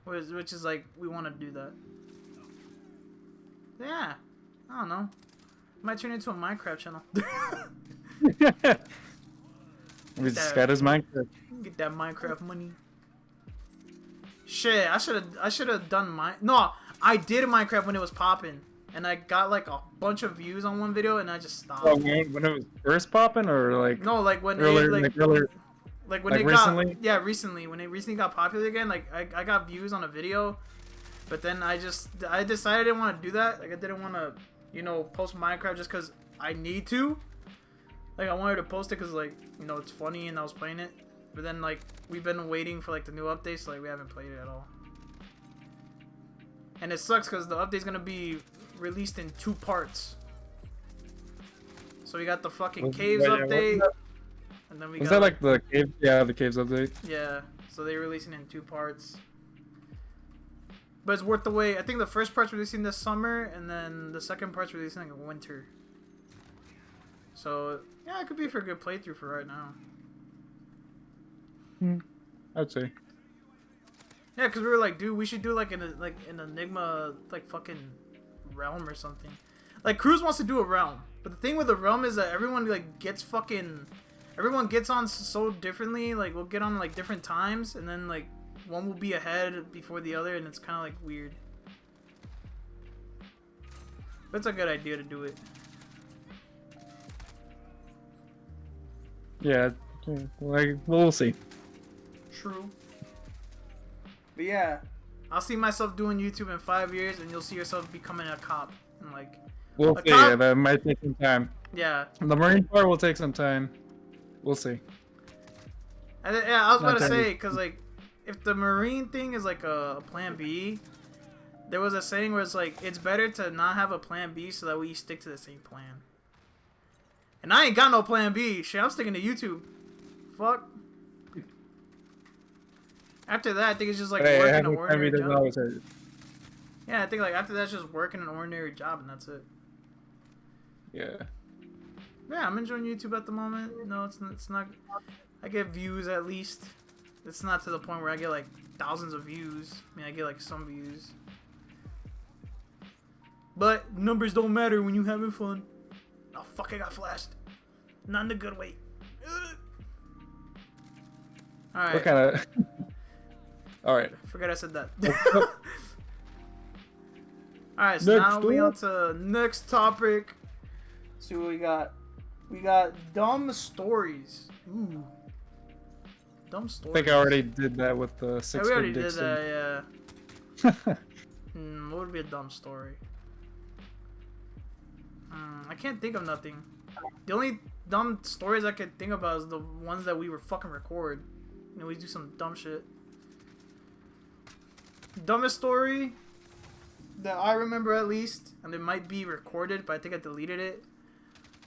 Which is like we want to do that. Yeah, I don't know. Might turn into a Minecraft channel. We just got his Minecraft. Get that Minecraft money. Shit, I should have done mine. No, I did Minecraft when it was popping, and I got like a bunch of views on one video, and I just stopped. Oh, when it was first popping, or like no, like when earlier, like when it recently? got recently when it recently got popular again. Like I got views on a video, but then I decided I didn't want to do that. Like I didn't want to post Minecraft just because I need to. Like I wanted to post it because like it's funny and I was playing it. But then like we've been waiting for like the new updates, so like we haven't played it at all. And it sucks because the update's gonna be released in 2 parts. So we got the fucking caves update, and then we got like the cave? Yeah, the caves update. Yeah, so they're releasing in 2 parts. But it's worth the wait. I think the first part's releasing this summer, and then the second part's releasing like winter. So yeah, it could be for a good playthrough for right now. I'd say. Yeah, because we were like, dude, we should do like an Enigma like fucking realm or something. Like Cruz wants to do a realm, but the thing with the realm is that everyone like gets on so differently. Like we'll get on like different times, and then like one will be ahead before the other, and it's kind of like weird. But it's a good idea to do it. Yeah, like we'll see. True. But yeah, I'll see myself doing YouTube in 5 years, and you'll see yourself becoming a cop. And like, We'll see. Yeah, that might take some time. yeah. The Marine part will take some time. We'll see. Yeah, I was about to Not say, that- because like, if the Marine thing is like a plan B, there was a saying where it's like, it's better to not have a plan B so that we stick to the same plan. And I ain't got no plan B. Shit, I'm sticking to YouTube. Fuck. After that, I think it's just like working an ordinary job. Yeah, I think like after that's just working an ordinary job and that's it. Yeah. Yeah, I'm enjoying YouTube at the moment. No, it's not. I get views at least. It's not to the point where I get like thousands of views. I mean, I get like some views. But numbers don't matter when you having fun. Oh fuck! I got flashed. Not in a good way. All right. What kind of? All right. Forgot I said that. Alright, so now we on to next topic. see what we got. We got dumb stories. Ooh. Dumb I stories. think I already did that with the Yeah, six we foot already Dixon. did that, yeah. What would be a dumb story? I can't think of nothing. The only dumb stories I could think about is the ones that we were fucking record. You know, we do some dumb shit. Dumbest story that I remember at least, and it might be recorded, but I think I deleted it,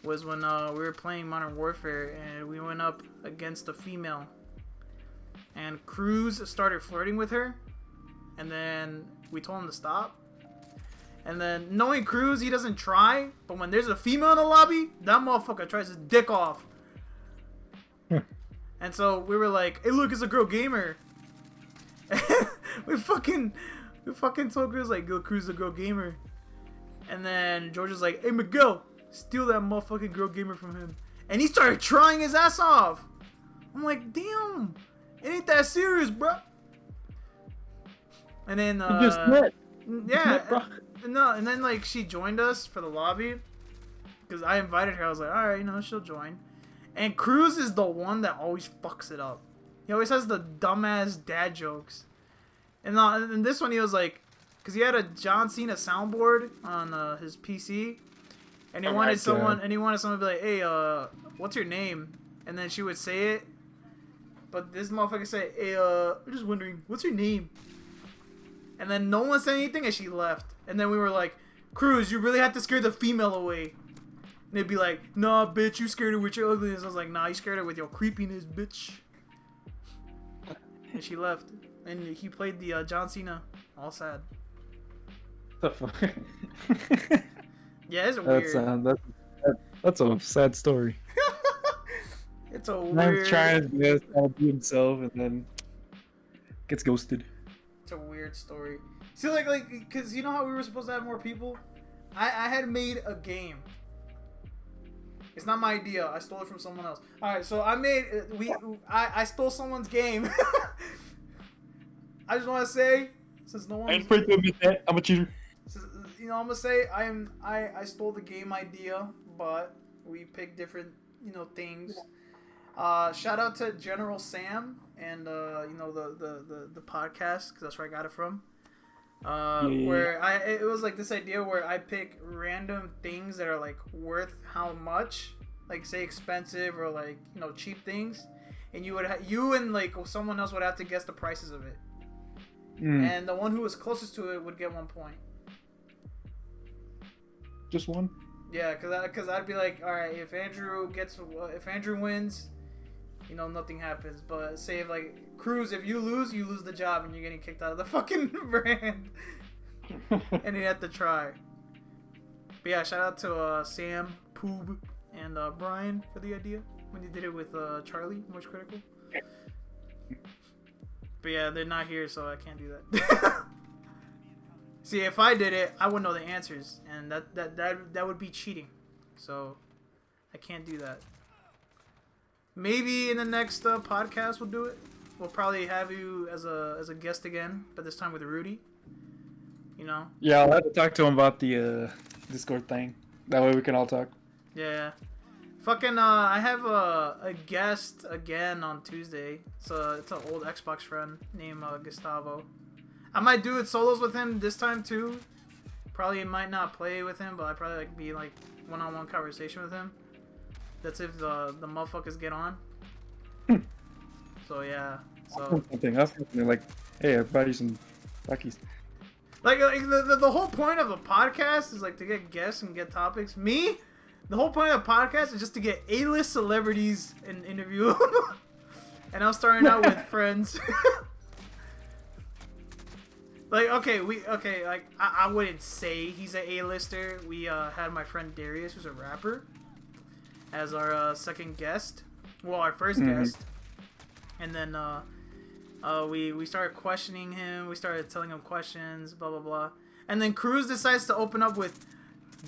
was when we were playing Modern Warfare and we went up against a female. And Cruz started flirting with her, and then we told him to stop. And then, knowing Cruz, he doesn't try, but when there's a female in the lobby, that motherfucker tries his dick off. And so we were like, hey look, it's a girl gamer. we fucking told Cruz like, go Cruz, a girl gamer. And then George was like, hey Miguel, steal that motherfucking girl gamer from him. And he started trying his ass off. I'm like, damn, it ain't that serious, bro. And then You just met. yeah, bro. no, and then like she joined us for the lobby because I invited her. I was like, all right, you know, she'll join. And Cruz is the one that always fucks it up. He always has the dumbass dad jokes. And in this one, he was like, because he had a John Cena soundboard on his PC, and he wanted someone, to be like, hey, what's your name? And then she would say it, but this motherfucker said, hey, I'm just wondering, what's your name? And then no one said anything, and she left. And then we were like, Cruz, you really have to scare the female away. And they'd be like, nah, bitch, you scared her with your ugliness. I was like, nah, you scared her with your creepiness, bitch. And she left. And he played the John Cena. All sad. The fuck? Yeah, it's weird. That's a sad story. It's a Man's weird... trying his best to be himself and then gets ghosted. It's a weird story. See, like, because you know how we were supposed to have more people? I had made a game. It's not my idea. I stole it from someone else. All right, so I stole someone's game. I just want to say, since no one, I ain't afraid to admit that. I'm a cheater. you know, I'm gonna say I stole the game idea, but we picked different, you know, things. Shout out to General Sam and you know, the podcast, because that's where I got it from. Where it was like this idea where I pick random things that are like worth how much, like say expensive or like, you know, cheap things, and you and like someone else would have to guess the prices of it, and the one who was closest to it would get 1 point. Just one? Yeah, cause I'd be like, all right, if Andrew wins, you know, nothing happens. But say if like Cruz, if you lose the job and you're getting kicked out of the fucking brand, and you have to try. But yeah, shout out to Sam, Poob, and Brian for the idea when you did it with Charlie, Most Critical. But yeah, they're not here, so I can't do that. See, if I did it, I would know the answers, and that would be cheating. So I can't do that. Maybe in the next podcast we'll do it. We'll probably have you as a guest again, but this time with Rudy. You know? Yeah, I'll have to talk to him about the Discord thing. That way we can all talk. Yeah. Fucking I have a guest again on Tuesday. It's an old Xbox friend named Gustavo. I might do it solos with him this time too. Probably might not play with him, but I probably like be like one-on-one conversation with him. That's if the motherfuckers get on. So yeah. So Something else. They're like, hey, I brought you some Luckies. like the whole point of a podcast is like to get guests and get topics. Me, the whole point of the podcast is just to get A-list celebrities and interview them. And I'm starting out with friends. Like like I wouldn't say he's an A-lister. We had my friend Darius, who's a rapper, as our second guest. Well, our first guest. And then we started questioning him. We started telling him questions, blah blah blah. And then Cruz decides to open up with,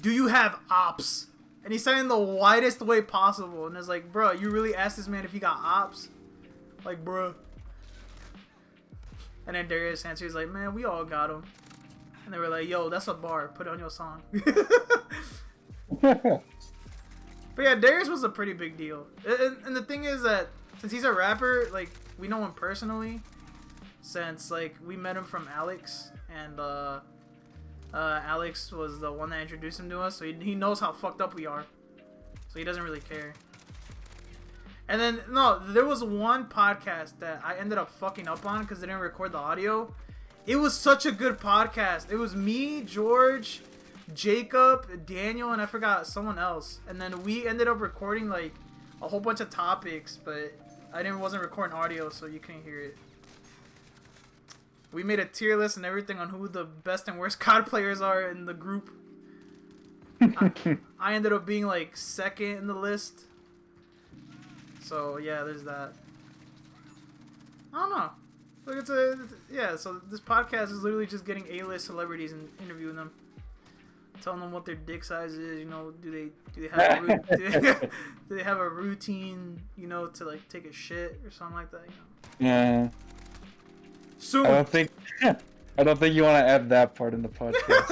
"Do you have ops?" And he said it in the widest way possible. And it's like, bro, you really asked this man if he got ops? Like, bro. And then Darius answered, he's like, man, we all got him. And they were like, yo, that's a bar. Put it on your song. But yeah, Darius was a pretty big deal. And the thing is that since he's a rapper, like we know him personally, since like we met him from Alex, and Alex was the one that introduced him to us, so he knows how fucked up we are, so he doesn't really care. And then no, there was one podcast that I ended up fucking up on because they didn't record the audio. It was such a good podcast. It was me, George, Jacob, Daniel, and I forgot someone else. And then we ended up recording like a whole bunch of topics, but wasn't recording audio, so you couldn't hear it. We made a tier list and everything on who the best and worst COD players are in the group. I ended up being like second in the list. So yeah, there's that. I don't know. Look, yeah. So this podcast is literally just getting A-list celebrities and interviewing them, telling them what their dick size is. You know, do they have do they have a routine? You know, to like take a shit or something like that. You know. Yeah. Soon. I don't think you want to add that part in the podcast.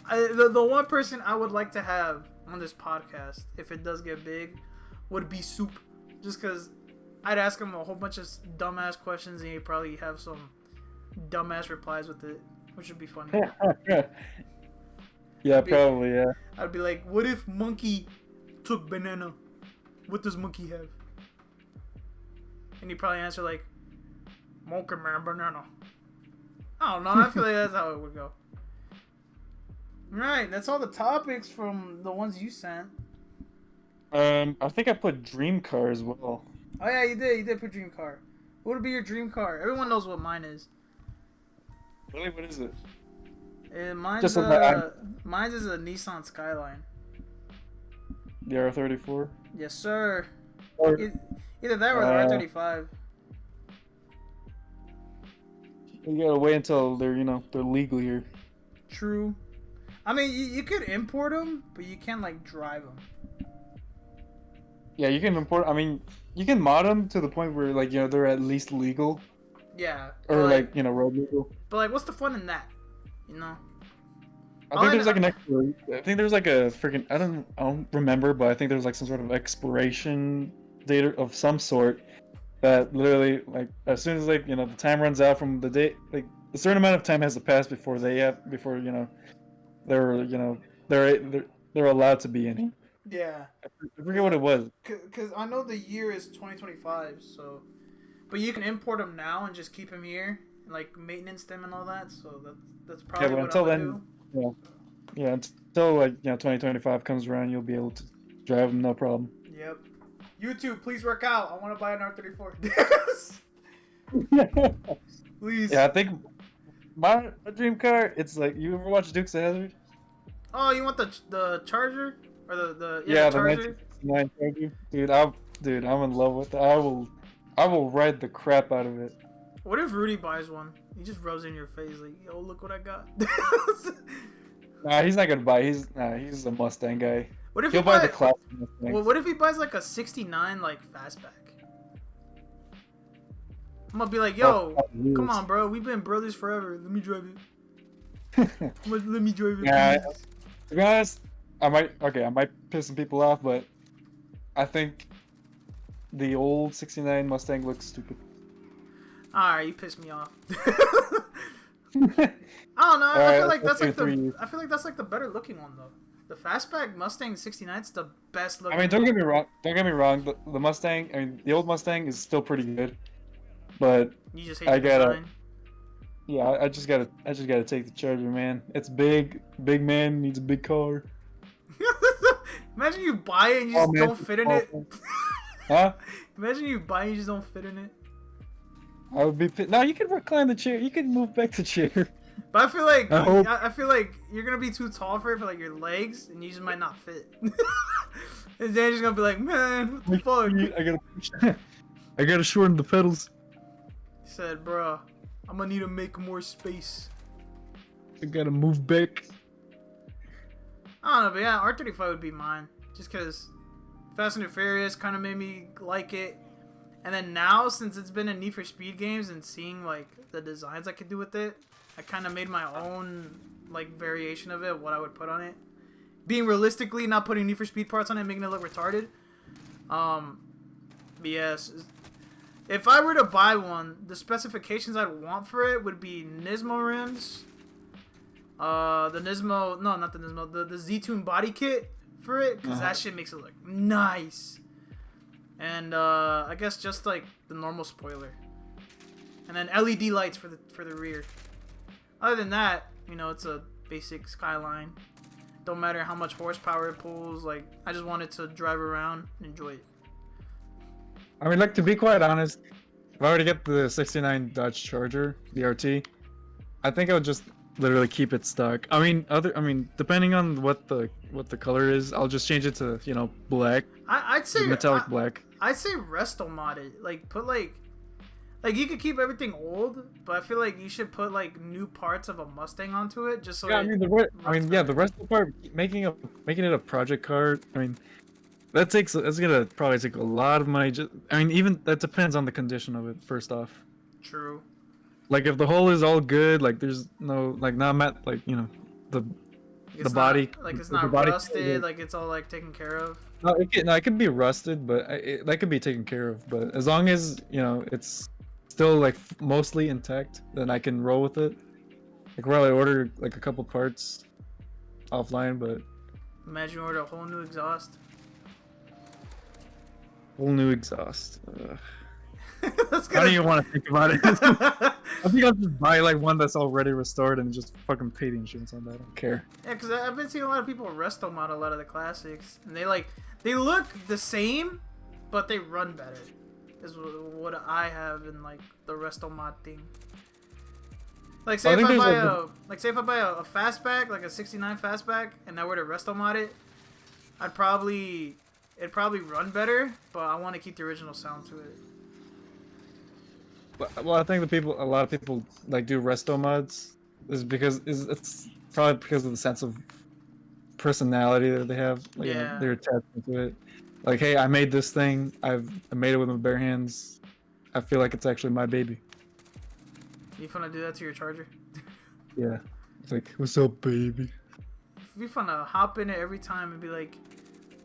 The one person I would like to have on this podcast, if it does get big, would be Soup. Just because I'd ask him a whole bunch of dumbass questions and he'd probably have some dumbass replies with it, which would be funny. Yeah, probably, yeah. I'd be like, what if Monkey took banana? What does Monkey have? And he'd probably answer like, Monkey man, banana. I don't know. I feel like that's how it would go. Right, that's all the topics from the ones you sent. I think I put Dream Car as well. Oh yeah, you did put dream car. What would be your dream car? Everyone knows what mine is. Really? What is it? Mine's Just mine's is a Nissan Skyline. The R34? Yes, sir. Or, Either that or the R35. you gotta wait until they're legal here. True. I mean, you could import them, but you can't like drive them. Yeah, you can import. I mean, you can mod them to the point where they're at least legal. Yeah. Or road legal. But like, what's the fun in that? You know. I think there's like an I think there's like a freaking I don't remember, but I think there's like some sort of expiration date of some sort that literally like as soon as the time runs out from the date, like a certain amount of time has to pass before they're allowed to be in. Yeah. I forget what it was. Because I know the year is 2025, so. But you can import them now and just keep them here, and like maintenance them and all that. So that's probably but what until I would then, do. Yeah, until 2025 comes around, you'll be able to drive them no problem. Yep. YouTube, please work out. I want to buy an R34. Please. Yeah, I think my dream car. It's like, you ever watch Dukes of Hazzard? Oh, you want the Charger or the Charger? Charger? Dude, I'm in love with it. I will ride the crap out of it. What if Rudy buys one? He just rubs it in your face like, yo, look what I got. Nah, he's not gonna buy. He's a Mustang guy. What if he'll buy the classic Mustang? Well, what if he buys like a '69 like fastback? I'm gonna be like, yo, come on, bro. We've been brothers forever. Let me drive it. Let me drive it. Yeah, to be honest, I might piss some people off, but I think the old '69 Mustang looks stupid. Alright, you pissed me off. I don't know. I feel like that's like the better looking one though. The fastback Mustang '69 is the best looking. I mean, don't get me wrong. The Mustang. I mean, the old Mustang is still pretty good, but you just hate the design. Yeah, I just gotta take the Charger, man. It's big man needs a big car. Imagine you buy it and you just don't fit in it. Huh? Imagine you buy it and you just don't fit in it. I would be. No, you can recline the chair. You can move back the chair. But I feel like you're gonna be too tall for it for like your legs, and you just might not fit. And then just gonna be like, man, what the fuck? I gotta shorten the pedals. He said, bro, I'm gonna need to make more space. I gotta move back. I don't know, but yeah, R35 would be mine. Just because Fast and the Furious kind of made me like it. And then now, since it's been in Need for Speed games and seeing like the designs I could do with it, I kind of made my own like variation of it, what I would put on it. being realistically not putting Need for Speed parts on it and making it look retarded. But yes, if I were to buy one, the specifications I'd want for it would be Nismo rims, the Nismo, no, not the Nismo, the Z-Tune body kit for it, because that shit makes it look nice. And I guess just like the normal spoiler, and then LED lights for the rear. Other than that, you know, it's a basic Skyline. Don't matter how much horsepower it pulls. Like, I just want it to drive around and enjoy it. I mean, like, to be quite honest, if I were to get the '69 Dodge Charger, the RT, I think I would just literally keep it stuck. I mean, depending on what the color is, I'll just change it to, you know, black. I'd say metallic black. I'd say resto mod it. Like, put like you could keep everything old, but I feel like you should put like new parts of a Mustang onto it, just so. Yeah, the rest of the part, making it a project car. I mean, that's gonna probably take a lot of money. Even that depends on the condition of it. First off. True. Like, if the hull is all good, like there's no like not like, you know, the body, like it's not rusted, like it's all like taken care of. No, it could be rusted, but that could be taken care of. But as long as, you know, it's still like mostly intact, then I can roll with it. Like, probably order like a couple parts offline, but imagine order a whole new exhaust. whole new exhaust. I That's don't even want to think about it. I think I'll just buy like one that's already restored and just fucking pay the insurance on that. I don't care. Yeah, because I've been seeing a lot of people resto mod a lot of the classics, and they look the same, but they run better. Is what I have in like the resto mod thing. Like, say if I buy a fastback, like a '69 fastback, and I were to resto mod it, it'd probably run better, but I want to keep the original sound to it. Well, I think a lot of people like do resto mods is because it's probably because of the sense of personality that they have. Like, you know, they're attached to it. Like, hey, I made this thing. I made it with my bare hands. I feel like it's actually my baby. You finna do that to your Charger? Yeah. It's like, what's up, baby? You finna hop in it every time and be like,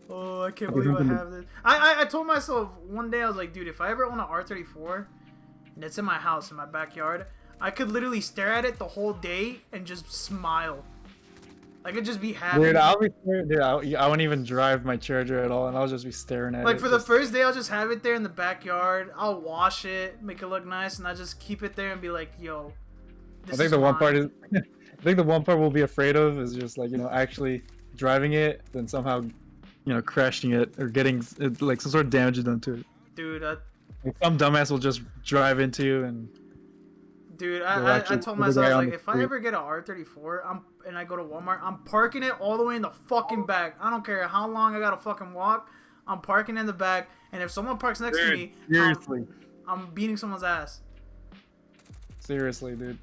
oh, I can't believe I have this. I told myself one day, I was like, dude, if I ever own an R34 and it's in my house, in my backyard, I could literally stare at it the whole day and just smile. I could just be happy. Dude, I won't even drive my Charger at all, and I'll just be staring at it. Like, for the first day, I'll just have it there in the backyard. I'll wash it, make it look nice, and I'll just keep it there and be like, yo, this I think is the one mine. part is, I think the one part we'll be afraid of is just like, you know, actually driving it, then somehow, you know, crashing it or getting like some sort of damage done to it. Dude, Like, some dumbass will just drive into you and. Dude, I told myself, like, if I ever get an R34 and I go to Walmart, I'm parking it all the way in the fucking back. I don't care how long I gotta fucking walk. I'm parking in the back, and if someone parks next to me, seriously, I'm beating someone's ass. Seriously, dude.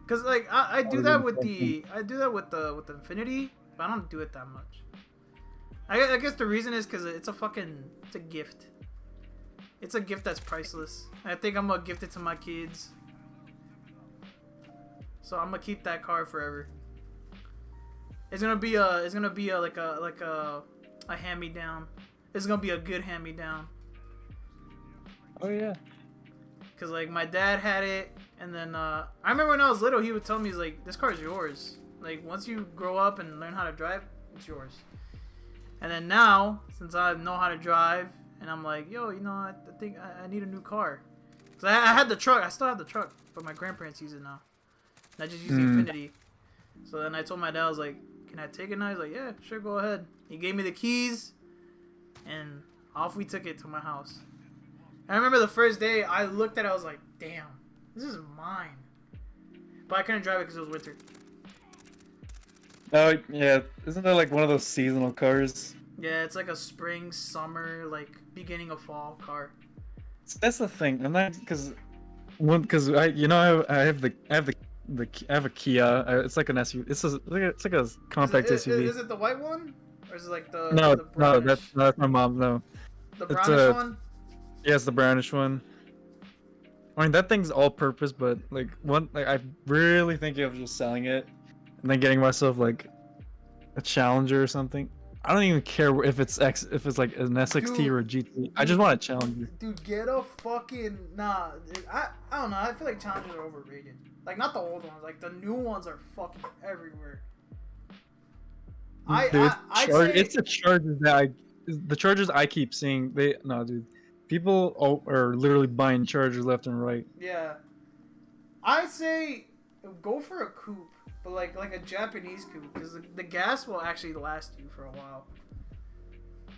Cause like I do that with the Infinity, but I don't do it that much. I guess the reason is because it's a gift. It's a gift that's priceless. I think I'm gonna gift it to my kids. So I'm gonna keep that car forever. It's gonna be like a hand me down. It's gonna be a good hand me down. Oh yeah. Cause like my dad had it, and then I remember when I was little, he would tell me, he's like, "This car's yours. Like, once you grow up and learn how to drive, it's yours." And then now, since I know how to drive, and I'm like, yo, you know, I think I need a new car. Cause I had the truck. I still have the truck, but my grandparents use it now. And I just use the Infinity. So then I told my dad, I was like, can I take it now? He's like, yeah, sure, go ahead. He gave me the keys, and off we took it to my house. And I remember the first day, I looked at it, I was like, damn, this is mine. But I couldn't drive it because it was winter. Oh yeah, isn't that like one of those seasonal cars? Yeah, it's like a spring, summer, like beginning of fall car. That's the thing. I'm not because I have a Kia. It's like an SUV. It's like a compact SUV. Is it the white one, or is it like the No, brownish? that's my mom. No, The brownish one. Yes, the brownish one. I mean, that thing's all purpose, but like I really think of just selling it and then getting myself like a Challenger or something. I don't even care if it's if it's like an SXT Dude, or a GT. I just want a Challenger. Dude, get a fucking nah. I don't know. I feel like Challengers are overrated. Like not the old ones. Like the new ones are fucking everywhere. I'd say, It's the Chargers I keep seeing. Dude. People are literally buying Chargers left and right. yeah. I'd say go for a coupe, but like a Japanese coupe, because the gas will actually last you for a while.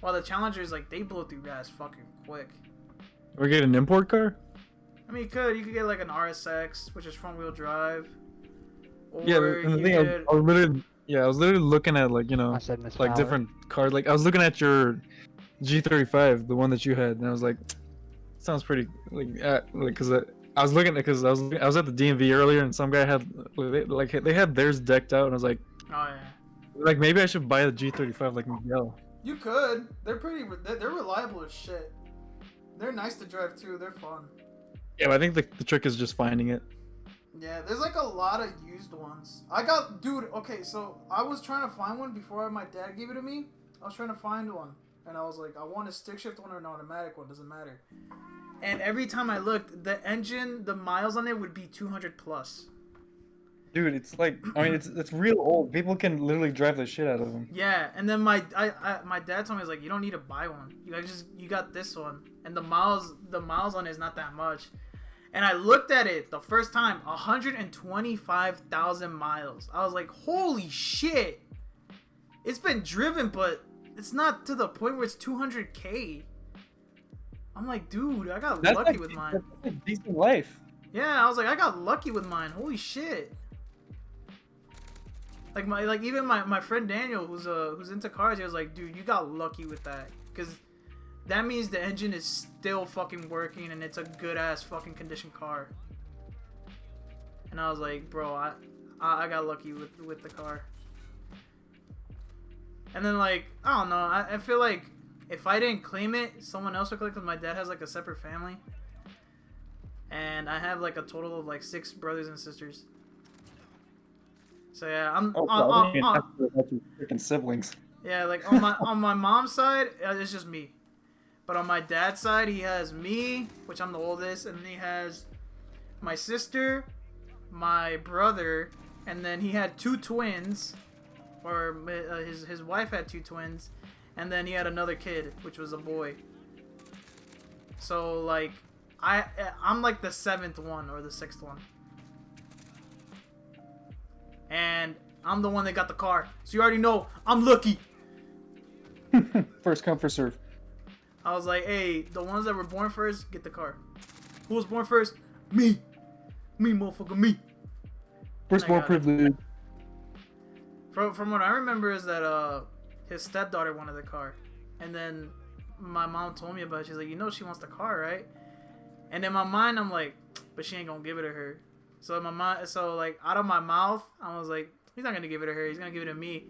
While the Challengers, like, they blow through gas fucking quick. Or get an import car. I mean, you could get like an RSX, which is front wheel drive. Or Yeah, and the thing I was literally looking at like I said Miss like Power. different cars. Like I was looking at your G35, the one that you had, and I was like, sounds pretty because I was looking because I was at the DMV earlier, and some guy had they had theirs decked out, and I was like, oh yeah, like maybe I should buy the G35 like Miguel. you could. They're they're reliable as shit. They're nice to drive too. They're fun. Yeah, but I think the trick is just finding it. Yeah, there's like a lot of used ones. Dude, okay, so I was trying to find one before my dad gave it to me. I was trying to find one. And I was like, I want a stick shift one or an automatic one, doesn't matter. And every time I looked, the engine, the miles on it would be 200 plus. Dude, it's like it's real old. People can literally drive the shit out of them. Yeah, and then my dad told me, like, you don't need to buy one. You got this one. And the miles on it is not that much. And I looked at it the first time, 125,000 miles. I was like, holy shit. It's been driven, but it's not to the point where it's 200K. I'm like, dude, I got lucky with mine. That's a decent life. Yeah, I was like, I got lucky with mine. Holy shit. Like even my friend Daniel, who's into cars, he was like, dude, you got lucky with that, because that means the engine is still fucking working and it's a good ass fucking condition car. And I was like, bro, I got lucky with the car. And then like, I don't know, I feel like if I didn't claim it, someone else would claim it, because my dad has like a separate family. And I have like a total of like 6 brothers and sisters. So yeah, freaking siblings. yeah, like on my mom's side, it's just me. But on my dad's side, he has me, which I'm the oldest, and then he has my sister, my brother, and then he had 2 twins, or his wife had 2 twins, and then he had another kid, which was a boy. So like, I'm like the 7th one or the 6th one. And I'm the one that got the car. So you already know I'm lucky. First come, first serve. I was like, hey, the ones that were born first, get the car. Who was born first? Me. Me, motherfucker, me. Firstborn privilege. From what I remember is that his stepdaughter wanted the car. And then my mom told me about it. She's like, you know she wants the car, right? And in my mind, I'm like, but she ain't gonna give it to her. So like out of my mouth, I was like, he's not gonna give it to her. He's gonna give it to me.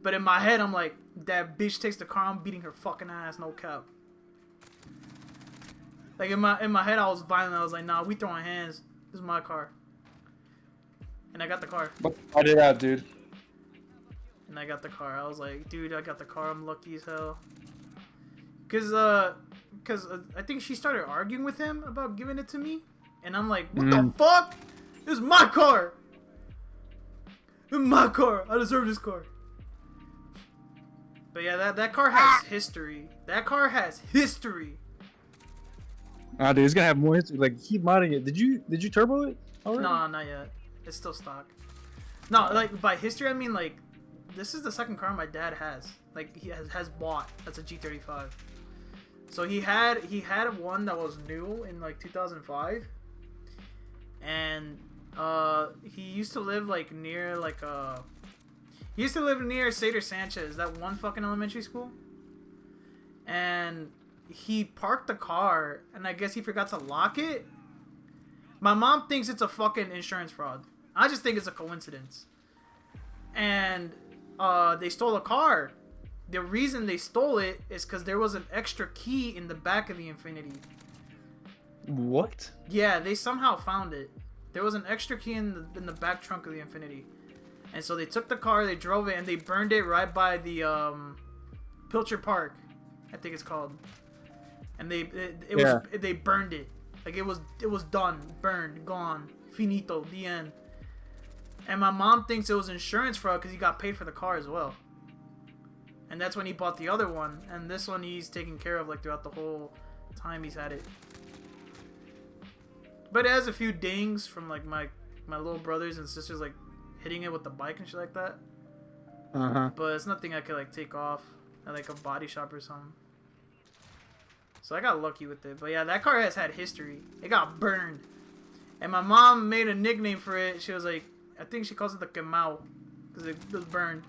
But in my head, I'm like, that bitch takes the car. I'm beating her fucking ass, no cap. Like in my head, I was violent. I was like, nah, we throwing hands. This is my car. And I got the car. Fight it out, dude. And I got the car. I was like, dude, I got the car. I'm lucky as hell. Cause I think she started arguing with him about giving it to me, and I'm like, what the fuck? This is my car. This is my car. I deserve this car. But yeah, that car has history. That car has history. Ah, dude, it's gonna have more history. Like, keep modding it. Did you turbo it already? No, not yet. It's still stock. No, like by history, I mean like, this is the second car my dad has. Like he has bought. That's a G35. So he had one that was new in like 2005, and he used to live like near Cedar Sanchez, that one fucking elementary school. And he parked the car, and I guess he forgot to lock it. My mom thinks it's a fucking insurance fraud. I just think it's a coincidence. And they stole a car. The reason they stole it is because there was an extra key in the back of the Infinity. What? Yeah, they somehow found it. There was an extra key in the back trunk of the Infinity. And so they took the car, they drove it, and they burned it right by the Pilcher Park, I think it's called. And they burned it. Like it was done, burned, gone, finito, the end. And my mom thinks it was insurance fraud because he got paid for the car as well. And that's when he bought the other one. And this one he's taken care of like throughout the whole time he's had it. But it has a few dings from like my little brothers and sisters like hitting it with the bike and shit like that. But it's nothing I could like take off at like a body shop or something. So I got lucky with it. But yeah, that car has had history. It got burned. And my mom made a nickname for it. She was like, I think she calls it the Quemao. Because it was burned.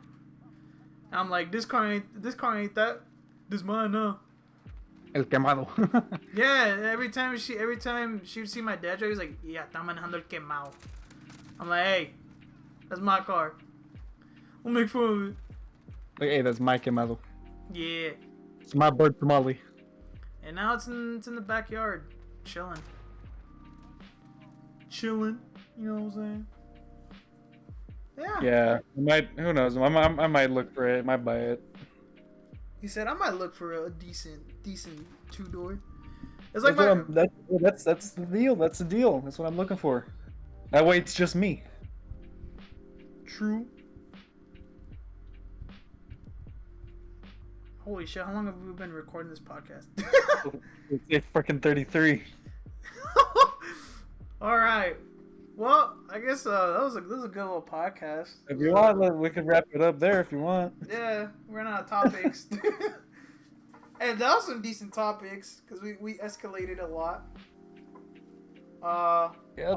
And I'm like, this car ain't that. This mine, no. El quemado. Yeah, every time she would see my dad drive, he's like, yeah, está manejando el Quemao. I'm like, hey, that's my car. We'll make fun of it. Like, hey, that's my quemado. Yeah. It's my bird tamale. And now it's in the backyard, chilling. You know what I'm saying? Yeah. Yeah. Who knows? I might look for it. I might buy it. He said I might look for a decent 2-door. It's like That's the deal. That's the deal. That's what I'm looking for. That way it's just me. True. Holy shit! How long have we been recording this podcast? It's freaking 33. All right. Well, I guess this was a good little podcast. If you want, we can wrap it up there if you want. Yeah, we're out of topics. And that was some decent topics because we escalated a lot. Yeah.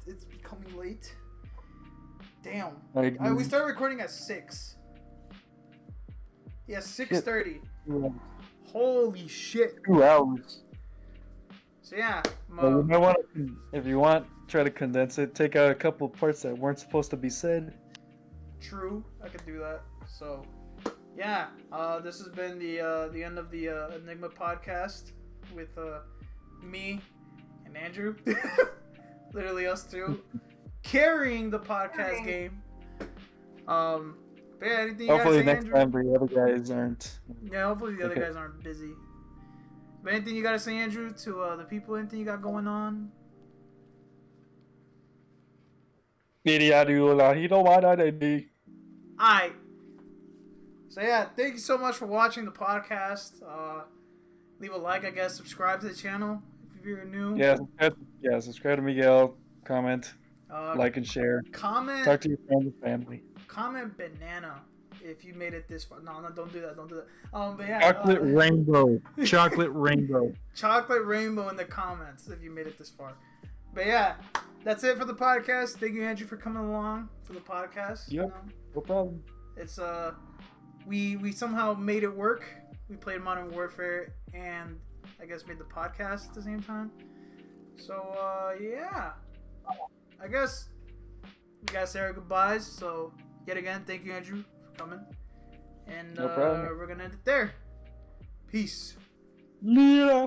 It's becoming late. Damn. Like, We started recording at 6. Yeah, 6:30. Holy shit. 2 hours. So yeah, Well, you might want to, if you want, try to condense it. Take out a couple parts that weren't supposed to be said. True, I could do that. So, yeah, this has been the end of the Enigma podcast with me and Andrew, literally us two, carrying the podcast game. But yeah, anything you Hopefully gotta say, next Andrew? time the other guys aren't. Yeah, hopefully the other guys aren't busy. But anything you gotta say, Andrew, to the people? Anything you got going on? Alright. So yeah, thank you so much for watching the podcast. Leave a like, I guess. Subscribe to the channel if you're new. Yeah, subscribe to Miguel. Comment, like, and share. Comment. Talk to your friends and family. Comment banana if you made it this far. No, don't do that. Don't do that. But yeah. Chocolate rainbow. Chocolate rainbow. Chocolate rainbow in the comments if you made it this far. But yeah, that's it for the podcast. Thank you, Andrew, for coming along for the podcast. Yep. You know? No problem. It's we somehow made it work. We played Modern Warfare and I guess made the podcast at the same time. So yeah, I guess we gotta say our goodbyes. So yet again, thank you, Andrew, for coming. And No problem. we're gonna end it there. Peace. Yeah.